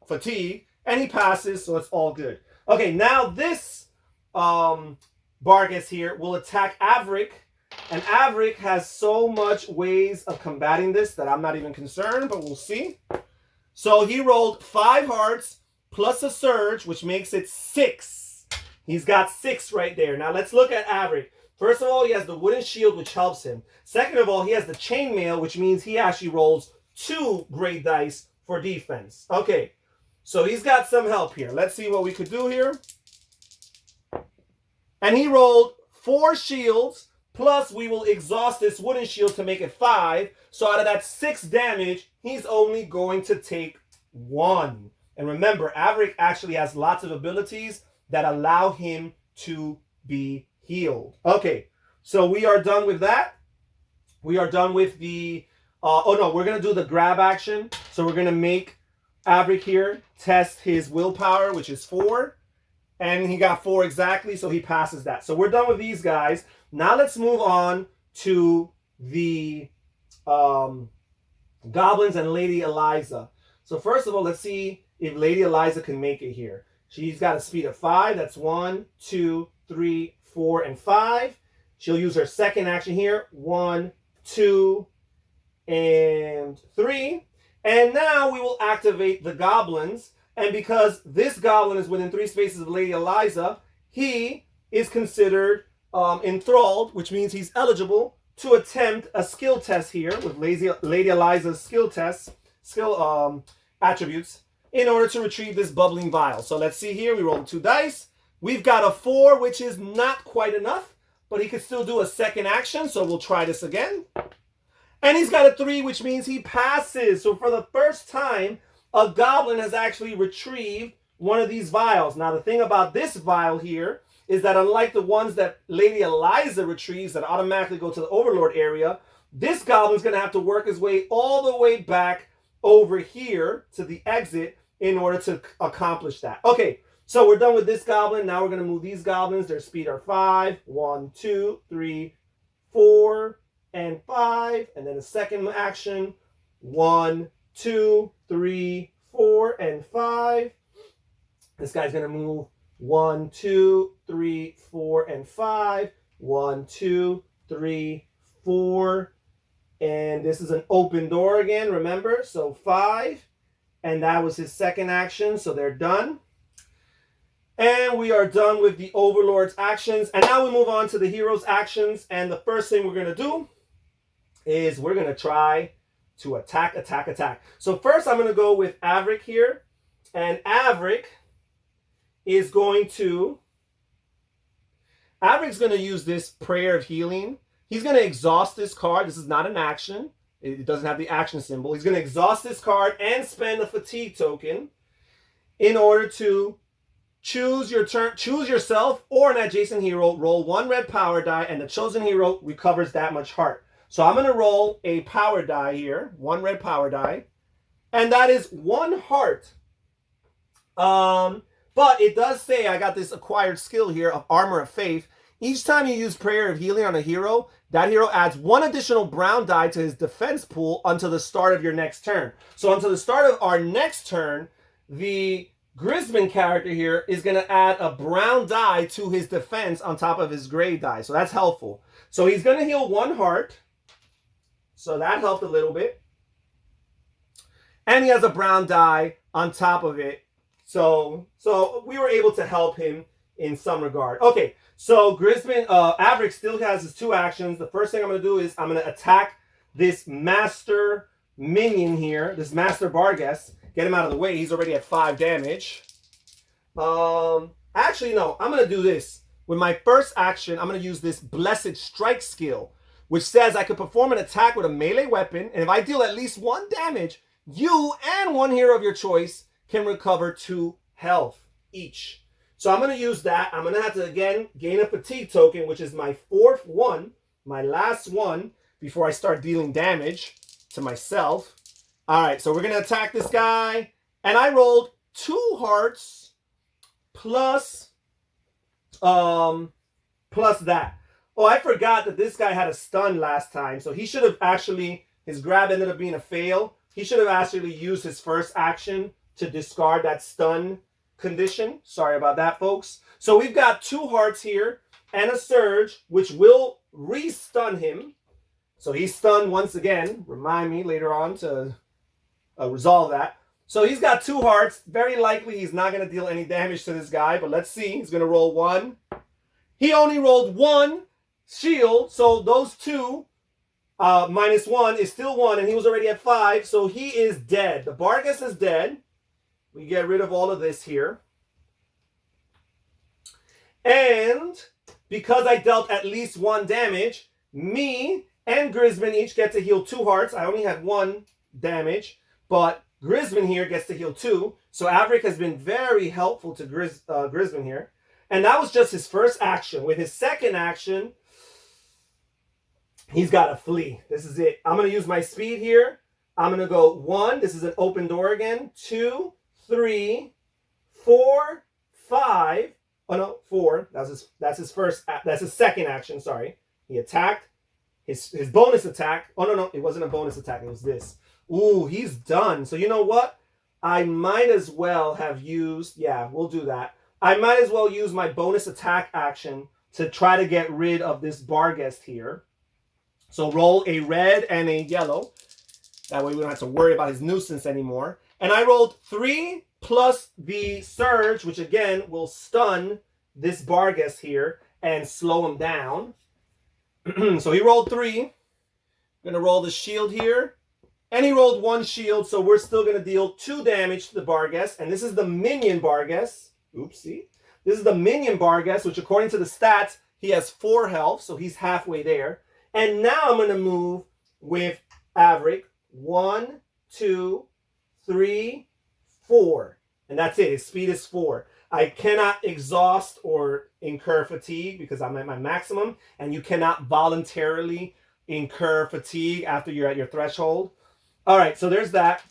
fatigue, and he passes, so it's all good. Okay, now this Barghest here will attack Avric, and Avric has so much ways of combating this that I'm not even concerned, but we'll see. So he rolled 5 hearts plus a surge, which makes it 6. He's got 6 right there. Now let's look at Avric. First of all, he has the wooden shield, which helps him. Second of all, he has the chainmail, which means he actually rolls 2 gray dice for defense. Okay, so he's got some help here. Let's see what we could do here. And he rolled 4 shields, plus we will exhaust this wooden shield to make it 5. So out of that 6 damage, he's only going to take 1. And remember, Avric actually has lots of abilities that allow him to be healed. Okay, so we are done with that. We are done with the... oh no, we're going to do the grab action. So we're going to make Avric here test his willpower, which is 4. And he got 4 exactly, so he passes that. So we're done with these guys. Now let's move on to the Goblins and Lady Eliza. So first of all, let's see if Lady Eliza can make it here. She's got a speed of 5. That's 1, 2, 3, 4, and 5. She'll use her second action here. 1, 2, and 3. And now we will activate the Goblins. And because this Goblin is within 3 spaces of Lady Eliza, he is considered enthralled, which means he's eligible to attempt a skill test here with Lady Eliza's skill attributes in order to retrieve this bubbling vial. So let's see here. We roll 2 dice. We've got a 4, which is not quite enough, but he could still do a second action. So we'll try this again. And he's got a 3, which means he passes. So for the first time, a Goblin has actually retrieved one of these vials. Now, the thing about this vial here is that unlike the ones that Lady Eliza retrieves that automatically go to the Overlord area, this Goblin's going to have to work his way all the way back over here to the exit in order to accomplish that. Okay, so we're done with this Goblin. Now we're going to move these Goblins. Their speed are 5. 1, 2, 3, 4, and 5. And then a second action. 1, 2, 3, 4, and 5. This guy's going to move 1, 2, 3, 4, and 5. 1, 2, 3, 4. And this is an open door again, remember? So 5. And that was his second action. So they're done. And we are done with the Overlord's actions. And now we move on to the hero's actions. And the first thing we're going to do is we're going to try to attack. So first I'm going to go with Avric here. And Avric's going to use this Prayer of Healing. He's going to exhaust this card. This is not an action. It doesn't have the action symbol. He's going to exhaust this card and spend a fatigue token in order to choose yourself or an adjacent hero, roll 1 red power die, and the chosen hero recovers that much heart. So I'm going to roll a power die here, 1 red power die, and that is 1 heart. But it does say I got this acquired skill here of Armor of Faith. Each time you use Prayer of Healing on a hero, that hero adds 1 additional brown die to his defense pool until the start of your next turn. So until the start of our next turn, the Grisman character here is going to add a brown die to his defense on top of his gray die. So that's helpful. So he's going to heal 1 heart. So that helped a little bit. And he has a brown die on top of it. So we were able to help him in some regard. Okay, so Grisman, Avric still has his 2 actions. The first thing I'm going to do is I'm going to attack this master minion here, this Master Barghest. Get him out of the way. He's already at 5 damage. Actually, no. I'm going to do this. With my first action, I'm going to use this Blessed Strike skill, which says I could perform an attack with a melee weapon, and if I deal at least 1 damage, you and 1 hero of your choice can recover 2 health each. So I'm going to use that. I'm going to have to, again, gain a fatigue token, which is my 4th one, my last one, before I start dealing damage to myself. All right, so we're going to attack this guy. And I rolled 2 hearts plus that. Oh, I forgot that this guy had a stun last time. So he should have actually, his grab ended up being a fail. He should have actually used his first action to discard that stun condition. Sorry about that, folks. So we've got 2 hearts here and a surge, which will re-stun him. So he's stunned once again. Remind me later on to resolve that. So he's got 2 hearts. Very likely he's not going to deal any damage to this guy, but let's see. He's going to roll 1. He only rolled 1 shield, so those 2 minus 1 is still 1, and he was already at 5, so he is dead. The Barghest is dead. We get rid of all of this here. And because I dealt at least 1 damage, me and Grisman each get to heal 2 hearts. I only had 1 damage, but Grisman here gets to heal 2. So Avric has been very helpful to Grisman here. And that was just his first action. With his second action, he's got to flee. This is it. I'm going to use my speed here. I'm going to go 1. This is an open door again. 2, 3, 4, 5. Oh no, 4. That's his second action. Sorry. He attacked. His bonus attack. Oh, no, it wasn't a bonus attack. It was this. Ooh, he's done. So you know what? I might as well have used... Yeah, we'll do that. I might as well use my bonus attack action to try to get rid of this Barghest here. So roll a red and a yellow. That way we don't have to worry about his nuisance anymore. And I rolled 3 plus the surge, which again will stun this Barghest here and slow him down. So he rolled 3. I'm going to roll the shield here. And he rolled 1 shield, so we're still going to deal 2 damage to the Barghest. And this is the minion Barghest. Oopsie. This is the minion Barghest, which according to the stats, he has 4 health, so he's halfway there. And now I'm going to move with Avric. 1, 2, 3, 4. And that's it. His speed is 4. I cannot exhaust or incur fatigue because I'm at my maximum. And you cannot voluntarily incur fatigue after you're at your threshold. All right, so there's that.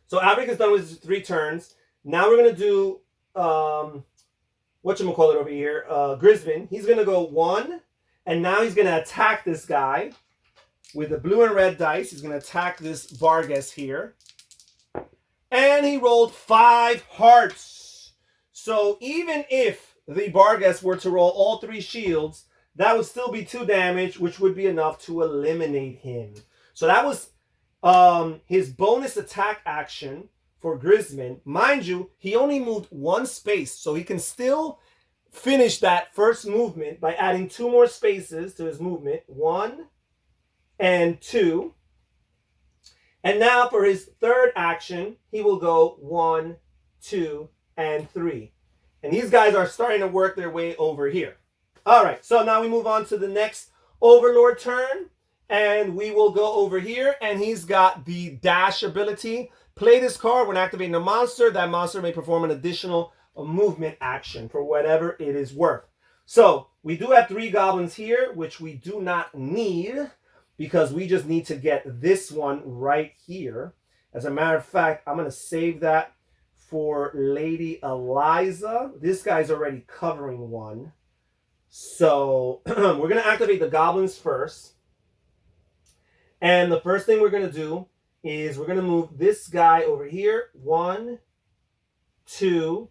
So Avric is done with his 3 turns. Now we're going to do, whatchamacallit over here, Grisbin. He's going to go 1, and now he's going to attack this guy with the blue and red dice. He's going to attack this Barghest here. And he rolled 5 hearts. So even if the Barghest were to roll all 3 shields, that would still be 2 damage, which would be enough to eliminate him. So that was his bonus attack action for Grisman. Mind you, he only moved 1 space, so he can still finish that first movement by adding 2 more spaces to his movement. 1 and 2. And now for his third action, he will go 1, 2, and 3. And these guys are starting to work their way over here. All right, so now we move on to the next Overlord turn. And we will go over here, and he's got the dash ability. Play this card when activating a monster. That monster may perform an additional movement action for whatever it is worth. So we do have 3 goblins here, which we do not need because we just need to get this one right here. As a matter of fact, I'm going to save that for Lady Eliza. This guy's already covering 1. So we're going to activate the goblins first. And the first thing we're going to do is we're going to move this guy over here. 1, 2.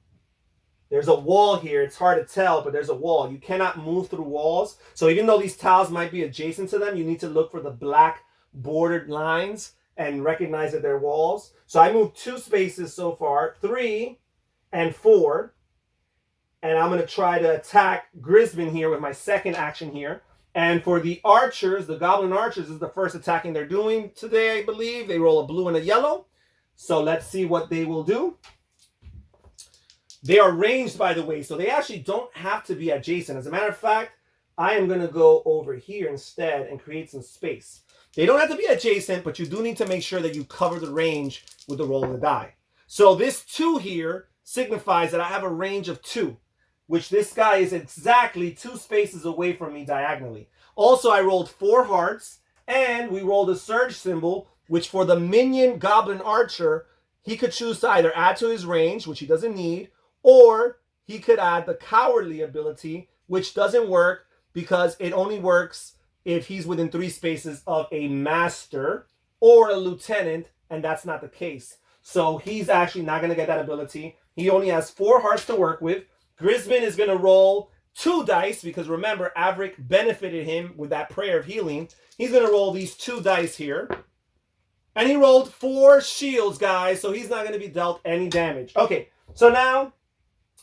There's a wall here. It's hard to tell, but there's a wall. You cannot move through walls. So even though these tiles might be adjacent to them, you need to look for the black bordered lines and recognize that they're walls. So I moved 2 spaces so far, 3 and 4. And I'm going to try to attack Grisbin here with my second action here. And for the archers, the Goblin Archers is the first attacking they're doing today, I believe. They roll a blue and a yellow. So let's see what they will do. They are ranged, by the way, so they actually don't have to be adjacent. As a matter of fact, I am going to go over here instead and create some space. They don't have to be adjacent, but you do need to make sure that you cover the range with the roll of the die. So this 2 here signifies that I have a range of 2. Which this guy is exactly 2 spaces away from me diagonally. Also, I rolled 4 hearts, and we rolled a surge symbol, which for the minion Goblin Archer, he could choose to either add to his range, which he doesn't need, or he could add the cowardly ability, which doesn't work because it only works if he's within 3 spaces of a master or a lieutenant, and that's not the case. So he's actually not going to get that ability. He only has 4 hearts to work with. Grisbin is going to roll 2 dice because remember, Avric benefited him with that prayer of healing. He's going to roll these 2 dice here. And he rolled 4 shields, guys, so he's not going to be dealt any damage. Okay, so now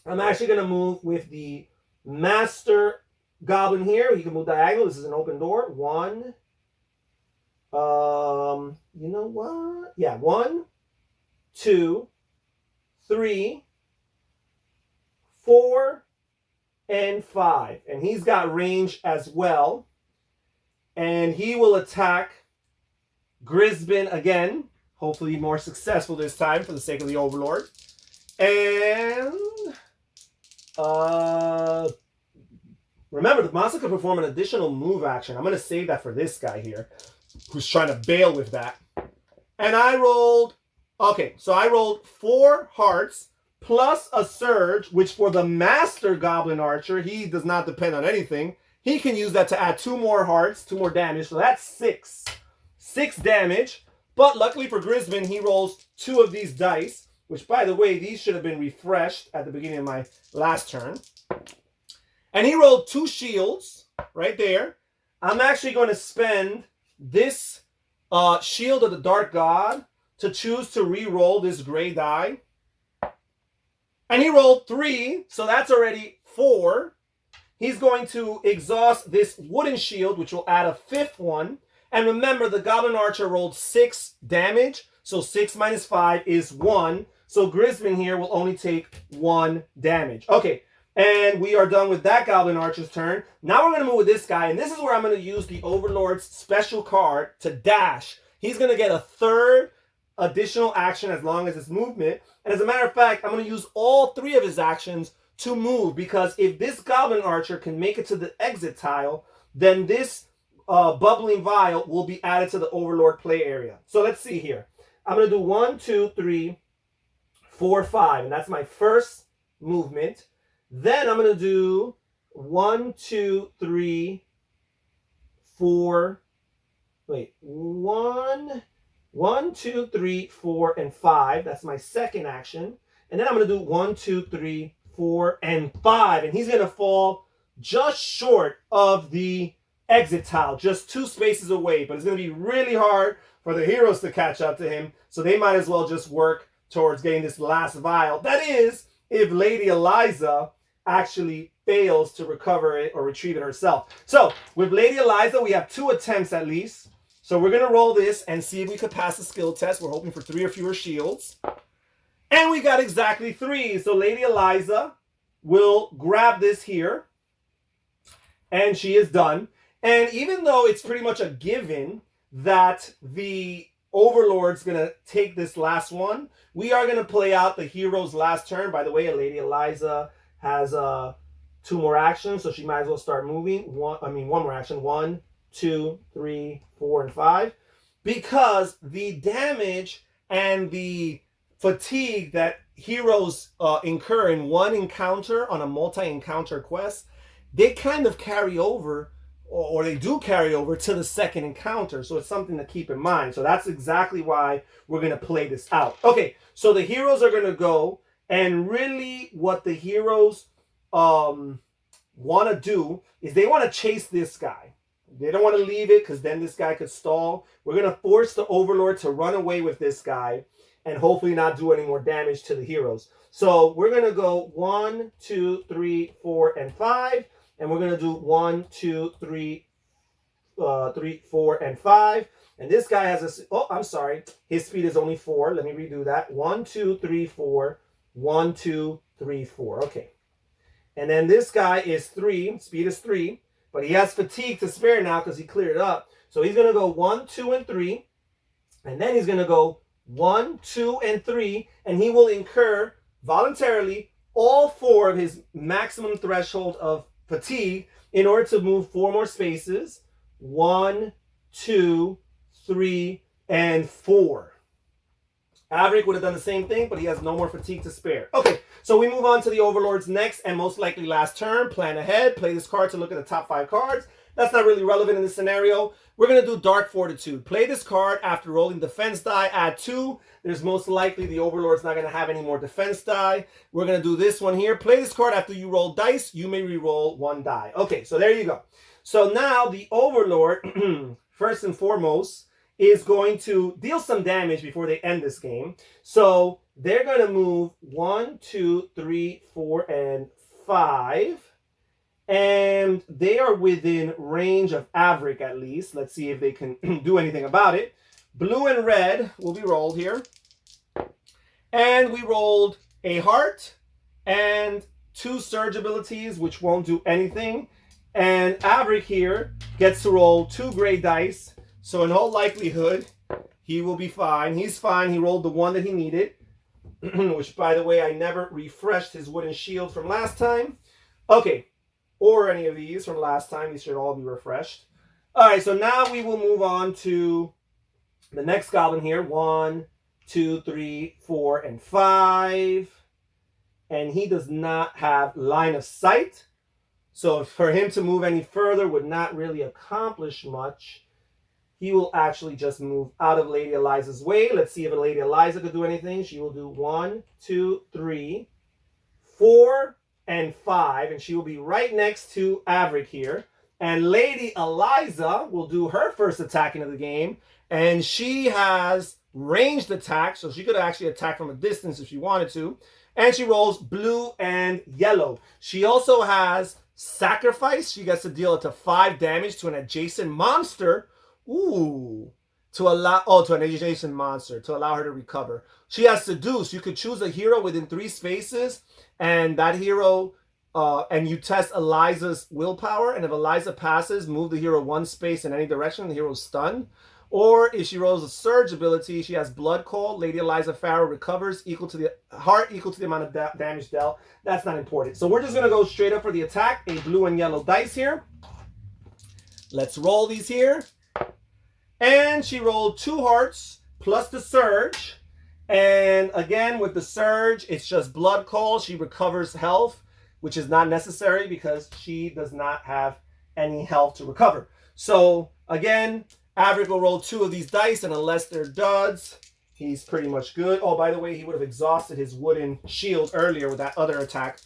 I'm actually going to move with the Master Goblin here. He can move diagonal. This is an open door. 1. You know what? Yeah, 1, 2, 3, 4, and 5. And he's got range as well. And he will attack Grisbin again. Hopefully more successful this time for the sake of the Overlord. And remember, the monster can perform an additional move action. I'm going to save that for this guy here, who's trying to bail with that. And I rolled, okay, so I rolled 4 hearts plus a surge, which for the Master Goblin Archer, he does not depend on anything. he can use that to add 2 more hearts, 2 more damage. So that's 6. 6 damage. But luckily for Grisbin, he rolls 2 of these dice, which, by the way, these should have been refreshed at the beginning of my last turn. And he rolled 2 shields right there. I'm actually going to spend this Shield of the Dark God to choose to re-roll this gray die. And he rolled 3, so that's already 4. He's going to exhaust this wooden shield, which will add a 5th one. And remember, the Goblin Archer rolled 6 damage, so 6 minus 5 is 1. So Grisbin here will only take 1 damage. Okay, and we are done with that Goblin Archer's turn. Now we're going to move with this guy, and this is where I'm going to use the Overlord's special card to dash. He's going to get a 3rd additional action as long as it's movement. And as a matter of fact, I'm going to use all 3 of his actions to move, because if this Goblin Archer can make it to the exit tile, then this bubbling vial will be added to the Overlord play area. So let's see here. I'm going to do 1, 2, 3, 4, 5, and that's my first movement. Then I'm going to do 1, 2, 3, 4. Wait, 1, 2, 3, 4, and 5. That's my second action. And then I'm going to do 1, 2, 3, 4, and 5. And he's going to fall just short of the exit tile, just 2 spaces away. But it's going to be really hard for the heroes to catch up to him. So they might as well just work towards getting this last vial. That is, if Lady Eliza actually fails to recover it or retrieve it herself. So with Lady Eliza, we have 2 attempts at least. So we're going to roll this and see if we could pass the skill test. We're hoping for 3 or fewer shields. And we got exactly 3. So Lady Eliza will grab this here. And she is done. And even though it's pretty much a given that the Overlord's going to take this last one, we are going to play out the hero's last turn. By the way, Lady Eliza has 2 more actions, so she might as well start moving. 1 more action. 1, 2, 3, 4, and 5. Because the damage and the fatigue that heroes incur in one encounter on a multi-encounter quest, they kind of carry over, or they do carry over to the second encounter. So it's something to keep in mind. So that's exactly why we're going to play this out. Okay, so the heroes are going to go, and really what the heroes want to do is they want to chase this guy. They don't want to leave it, because then this guy could stall. We're going to force the Overlord to run away with this guy and hopefully not do any more damage to the heroes. So we're going to go 1, 2, 3, 4, and 5. And we're going to do 1, 2, 3, 4, and 5. And this guy has a... Oh, I'm sorry. His speed is only 4. Let me redo that. 1, 2, 3, 4. 1, 2, 3, 4. Okay. And then this guy is 3. Speed is 3. But he has fatigue to spare now because he cleared it up. So he's going to go 1, 2, and 3. And then he's going to go 1, 2, and 3. And he will incur voluntarily all 4 of his maximum threshold of fatigue in order to move 4 more spaces. 1, 2, 3, and 4. Averick would have done the same thing, but he has no more fatigue to spare. Okay, so we move on to the Overlord's next and most likely last turn. Plan ahead. Play this card to look at the top 5 cards. That's not really relevant in this scenario. We're going to do Dark Fortitude. Play this card after rolling defense die. Add 2. There's most likely the Overlord's not going to have any more defense die. We're going to do this one here. Play this card after you roll dice. You may re-roll 1 die. Okay, so there you go. So now the Overlord, first and foremost, is going to deal some damage before they end this game. So they're going to move 1, 2, 3, 4, and 5. And they are within range of Averick at least. Let's see if they can do anything about it. Blue and red will be rolled here. And we rolled a heart and 2 surge abilities, which won't do anything. And Averick here gets to roll 2 gray dice. So in all likelihood, he will be fine. He's fine. He rolled the 1 that he needed. Which, by the way, I never refreshed his wooden shield from last time. Okay. Or any of these from last time. These should all be refreshed. All right, so now we will move on to the next goblin here. 1, 2, 3, 4, and 5. And he does not have line of sight. So for him to move any further would not really accomplish much. He will actually just move out of Lady Eliza's way. Let's see if Lady Eliza could do anything. She will do 1, 2, 3, 4, and 5. And she will be right next to Averick here. And Lady Eliza will do her first attack into the game. And she has ranged attack, so she could actually attack from a distance if she wanted to. And she rolls blue and yellow. She also has sacrifice. She gets to deal up to 5 damage to an adjacent monster. Ooh. To an adjacent monster to allow her to recover. She has seduce. You could choose a hero within 3 spaces, and that hero, and you test Eliza's willpower. And if Eliza passes, move the hero 1 space in any direction. The hero's stunned. Or if she rolls a surge ability, she has blood call. Lady Eliza Farrow recovers equal to the amount of damage dealt. That's not important. So we're just going to go straight up for the attack. A blue and yellow dice here. Let's roll these here. And she rolled 2 hearts plus the surge. And again, with the surge, it's just blood call. She recovers health, which is not necessary because she does not have any health to recover. So again, Averick will roll 2 of these dice, and unless they're duds, he's pretty much good. Oh, by the way, he would have exhausted his wooden shield earlier with that other attack.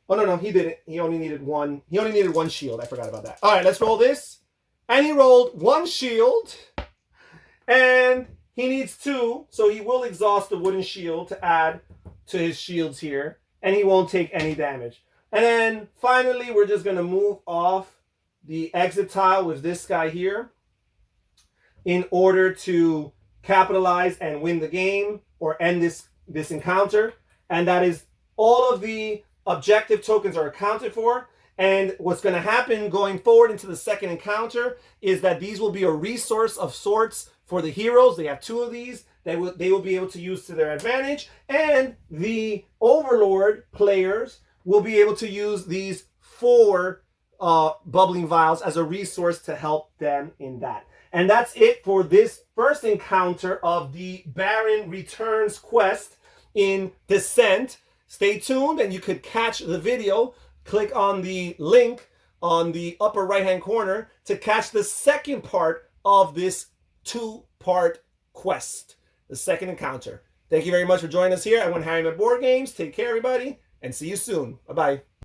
Oh, no, he didn't. He only needed 1. He only needed 1 shield. I forgot about that. All right, let's roll this. And he rolled 1 shield. And he needs 2, so he will exhaust the wooden shield to add to his shields here. And he won't take any damage. And then finally, we're just going to move off the exit tile with this guy here in order to capitalize and win the game or end this encounter. And that is all of the objective tokens are accounted for. And what's going to happen going forward into the second encounter is that these will be a resource of sorts for the heroes. They have 2 of these. They will be able to use to their advantage. And the Overlord players will be able to use these 4 bubbling vials as a resource to help them in that. And that's it for this first encounter of the Baron Returns quest in Descent. Stay tuned and you could catch the video. Click on the link on the upper right-hand corner to catch the second part of this 2-part quest, the second encounter. Thank you very much for joining us here at When Harry Met Board Games. Take care, everybody, and see you soon. Bye-bye.